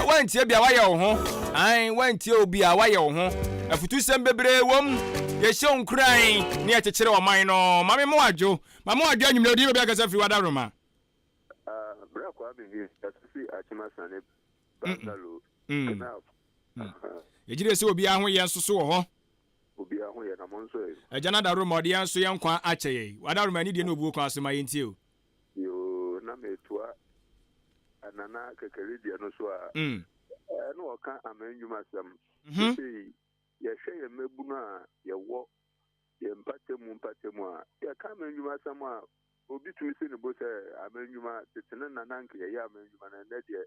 wantie bia wayɛ wo ho ai wantie obi a wayɛ wo ho afutu sɛm bebree wom yɛhyɛ nkran ne yɛkyekyere ɔman no mame mo adwo anwummerɛ odi bɛbia kasa firi wada roma bra kwa bi asisi achima sane bangalo kana yɛgyere sɛ obi aho yɛ nso so wɔ hɔ obi aho yɛ na mo nso agya na da roma ɔde yɛn nso yɛn nkwa akyɛ yɛ wada roma ni deɛ na obuo kwan so ma yɛntie o yo na metua anana kekere deɛ no so a no ɔka amanyuma sam yɛhwɛ yɛ mabunu a yɛwɔ yɛ mpatemu a yɛka amanyuma sam a obi tumi sɛ ne bo sɛ amanyuma tetene nananka yɛyɛ amanyuma na ɛnɛ deɛ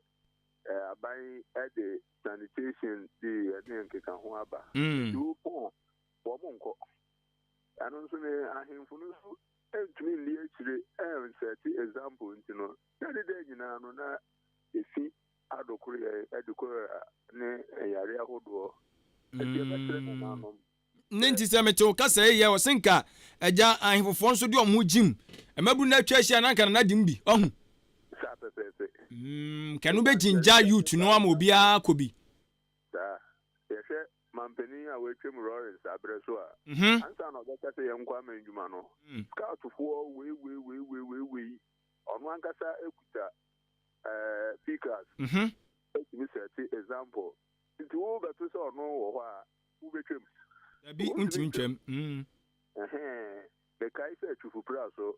aban de sanitation de ɛne nkeka ho aba wopɔn wɔmo nkɔ ɛno nso ne ahemfo no nso ɛntumi nni akyire ɛnsɛte example nti no na de dɛ nyinaa no na ɛfi adokoro yɛ adokoro ne yare ahodoɔ ne nti sɛ mete wo kasa yɛ wɔ senka agya ahemfofoɔ nso de ɔmo gyim ɛmaburu no atwa ahyia na nka na nadim bi ɔho kɛno bɛgyingya youth no ama obiara kɔ bi yɛhwɛ mampanin a wɔatwam Lawrence abrɛ so a ansa na ɔbɛka sɛ yɛnkɔ ama ndwuma no scoutfoɔ wei ɔno ankasa ekuta speakers ɛtumi sɛte example nti wo bɛto sɛ ɔno wɔ hɔ a wobɛtwam dabi wontumi ntwam bɛkae sɛ atwufopra so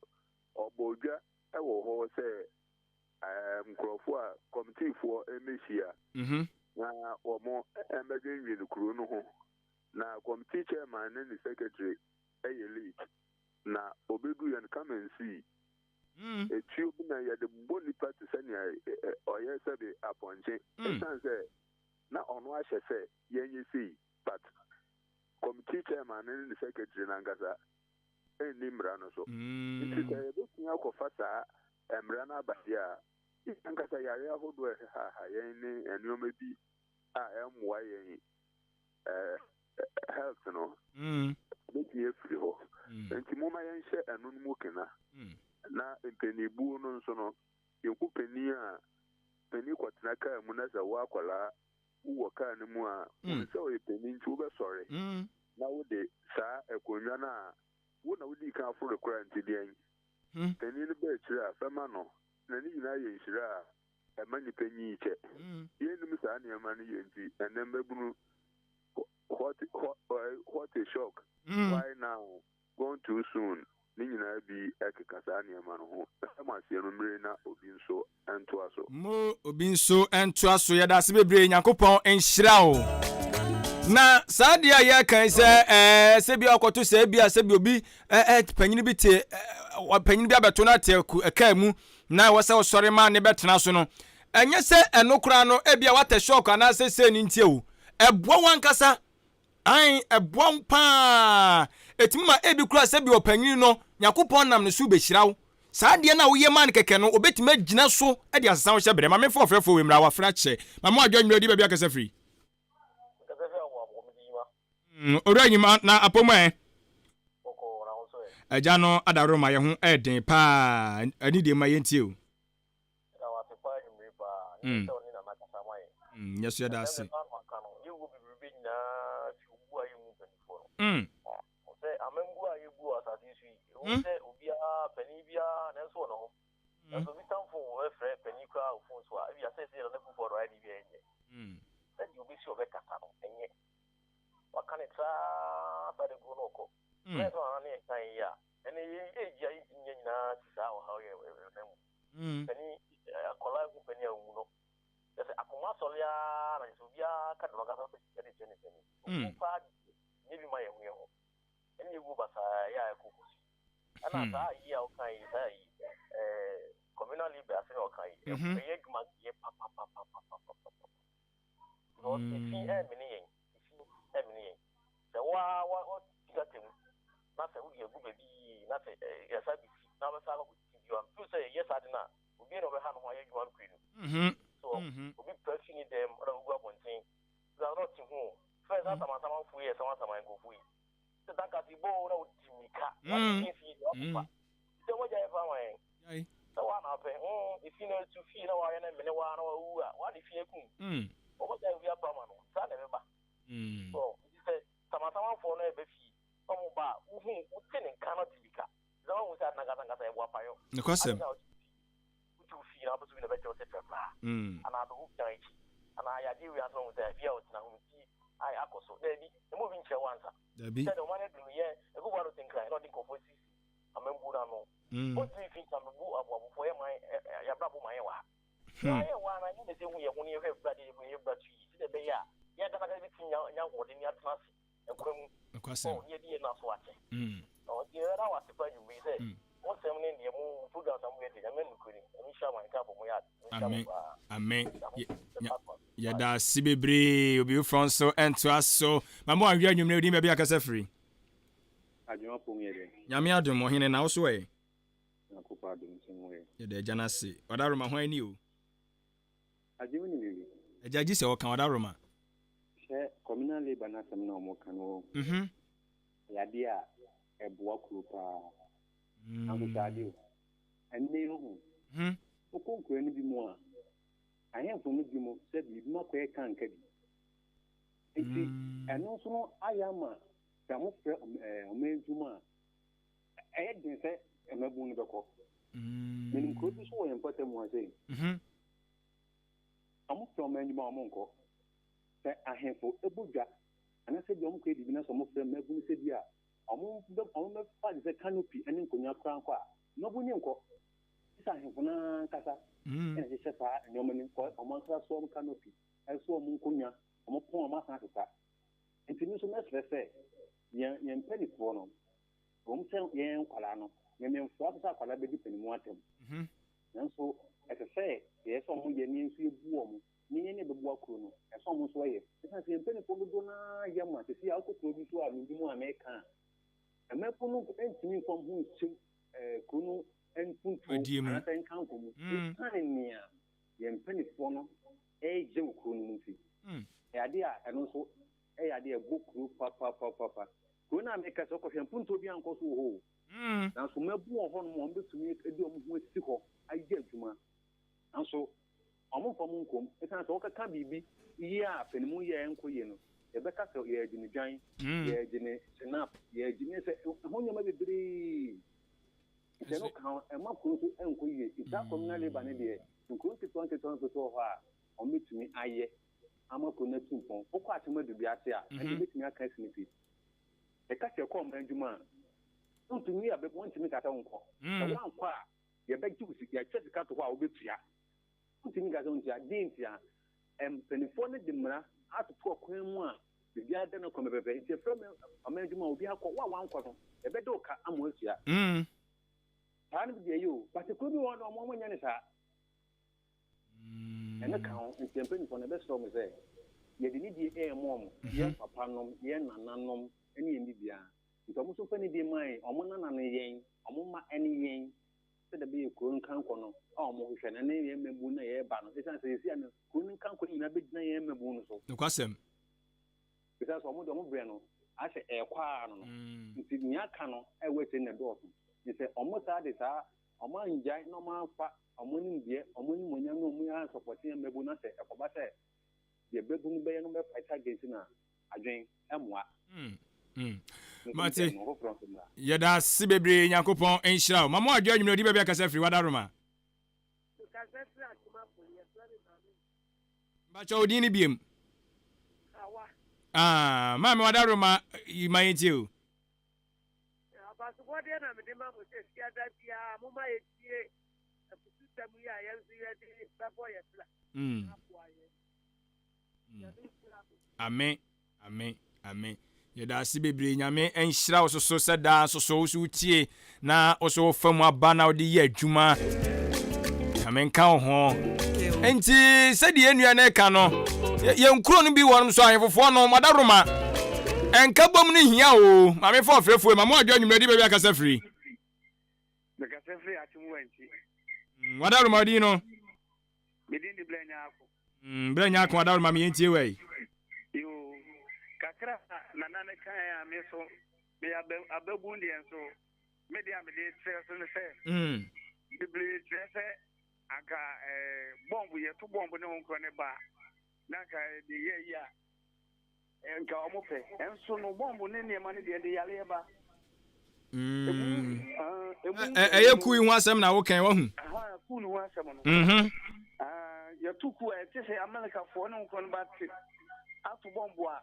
ɔbɔ odwa ɛwɔ hɔ sɛ nkurɔfoɔ a kɔmitiifoɔ ɛmɛhyia na wɔn ɛmɛdwenwen kuro no ho na kɔmitii chairman ne secretary ɛyɛ late na obedu yɛn come and see etuo bi na yɛde bɔ nipa te sɛ nea ɔyɛ sɛ de apɔnkye ɛsan sɛ na ɔno ahyɛ sɛ yɛnyɛ sei but committee chairman ne secretary nankasa ɛnni mmara no so nti sɛ yɛbɛtumi akɔfa saa mmara no abade a nankasa yare ahodoɔ ɛhaha yɛn ne nneɛma bi a ɛmmoa yɛn health no bɛtumi afiri hɔ nti momma yɛnhyɛ ɛno no mu kena na mpanibuo no nso no yɛnku pani a pani kɔtena kaa mu na sɛ wo akwalaa wowɔ kaa no mu a wo sɛ ɔyɛ pani nti wobɛsɔre na wode saa akonnwa no a wo na wodi ka aforo kora nti deɛn pani no bɛakyire a fɛma no na ne nyinaa yɛ nhyira a ɛma nnipa nyii kyɛ yɛnnim saa nneɛma no yɛ nti ɛnɛ mmabunu what a shock why now gone too soon ne nyinaa bi ɛkeka saa nneɛma no ho ɛsɛm aseɛ no mmere na obi nso ɛntoa so obi nso ɛntoa so yɛda ase bebree nyankopɔn ɛnhyira wo na saa deɛ a yɛka sɛ bi akɔto sɛ bi a sɛ bi obi panyini bi te panyini bi abɛto no ate ɛkaa mu na wɔsɛ wɔsɔre ma ne bɛtena so no ɛnyɛ sɛ ɛno koraa no ebi a wata shock anaasɛ sɛ ne ntie wo ɛboa wankasa ai ɛboa paa ɛtumi ma ebi koraa sɛ bi ɔpanyini no nyankopɔn nam ne so bɛhyira wo saa deɛ na woyɛ man kɛkɛ no obetumi agyina so de asesa wo hyɛ brɛ ma me fɔfrɛfo we mmra wafra kyɛ ma mo adwo nwura di baabi akasa firi ɔrɔ anyima na apɔmɔ agya no adaro ma yɛ ho ɛden paa ani de ma yɛntie o Yes, you that's it. You will be reading you who are you moving for. Say, I'm going to go as I see. You say, Ubia, Penibia, and so on. And so we come for a friend, Penica, Fonsoa. If you say, they're looking for right here. Then you'll be sure of a catano. And yet, what can it try? But the Gunoko. That's one year. And the age in how you remember. Penny, a collab with Penny Uno. There's a Kumasolia, and Subia, Cataloga, maybe my own. And you go back, and I saw here, okay, communally, okay, egg monkey, because if he emanating, the what got him, not a good baby, not a yes, I be now. You am to say yes, I did not. We be over hand why you want to. So we pressing them or go up on thing. They are not in home. First, I'm for years, someone go for you. The Dakatibo, no, Timika. So what I found. So one happen. If you know to feel no one and one or what if you come? What we are permanent. So you say, someone for no baby. Some bar who cannot be cut. The one who said Nagatanga Wapayo. The question. To feel up to the better and I do night. And I agree with us on the view now. I also there be moving chair once. There be the one to yeah, a good one to think I not think of what is. I'm a good no. What do you think I'm a good for my Yabrabu my wa? I want I need to say we have bloody we have bloody the bear. Yeah, that's everything young word in your class. And come near the enough watching. Oh, dear, I was surprised you may say. What's happening in the moon? Put out some way to the men who couldn't. Let me show my cup of my Amen. Yeah, that's Sibibri, be from so and to us so. My more you maybe maybe I can say free. Yamia do more in house way. Yeah, the Janasi. What are my when you? I do a judge is all Canada. Communal labor, not some normal canoe. Yadia, a block group. And they know who couldn't be more. I am from the more said you not quite can't get it. And also, I am a man Juma. I didn't say a mabun the cock. Meaning, could be so important one thing. I'm from many more monko. I have for a buja, and I said, Young Kid, even some of them never said, yeah. Among the find the canopy and in Kunya Crown. No Bunyanko. It's a Casa, and it's a part and your man among us some canopy. I saw Munkunya, I'm a poor master. And to me, so much let's say, young penny for them. Home sell young Colano, young men for us are collaborating in water. And so, as I say, there's someone you need to warm. Meaning the work room, as almost way. It has been penny for the Dona Yama to see how to produce one in America. And my phone entering from whom Kuno and Punto and County is turning near the penny for a Joe Kunusi. Idea and also a idea book group, papa. Kuna make us occupy Punto Bianco who. Now, so my boy on to meet a dome with Sico, I get to ma. And so, among Comunkum, it has all a cabi, yeah, Penmuya and Coyeno. The back of your giant, yeah, Jenny, Senap, yeah, Jenny, who you may be. It's a count, and my crew and Quay, it's a communally banadier, and could be 20 tons of her, or meet me, I'm a connecting phone, or quite a mother be at here, and make me a casnity. The catch your come, and you man. Don't to me, I bet one to make at uncle. One qua, you beg to see your chest cut to our bit here. Putting gas on your daintia, and Penifone de Mara. At poor Queen one, the Garden of Combe, it's a firm amendment will be a one quarter, a better I'm with you. Time to you, but it could be one or more when you and account and campaign for the best of me say. You need the air mom, yes, upon yen and nanom, any in Libya. It's almost so funny, dear mine, or one and a yen, or mamma any yen. Said the be a couldn't count on almost an name a moon air banner. It's as easy and couldn't count in a big name a bonus. No question. Because almost almost Breno, I say a choir. It's in your canoe, I wait in the door. You say almost that is a man giant no man fat, a morning beer, a morning when you know me answer for seeing the bonus, a combat. the bedroom bay no fight against na adwen emwa Mate yada sibebre Yakopon enhira mama adwa nwumre odi bia kasa free wadaroma kasa free atuma police bacha odi ni biem mama wadaroma imayenti o abasubode na me de ma mo se sia da bia mo ma etie aputu mu ya yanzu ya de babo ya fla amen yada sibebre nyame enhira ososo seda soso so tie na oso famu aba na odi ye adwuma amen ka ho enti sedi enua na ka no ye nkuro no bi wonom so ahefofo no madaroma enka bom no hia o mame fo frefo ma mo adwa nwumre di bia akasa free kasa free atimu wanti madaroma di no medin di blanya ako blanya ako madaroma me yentie wai yo kakra na nane kan ya me so me ababu ndi enso me dia me de treso ne se bibli trese aka bombu ye to bombu ne wonko ne ba na ka de ye ya enka omope enso no bombu ne ne ma ne de yale ba ku ihu asem na wo kan wo hu ku nu asem no ya tuku e tese America fo ne wonko ne ba ti atu bombu a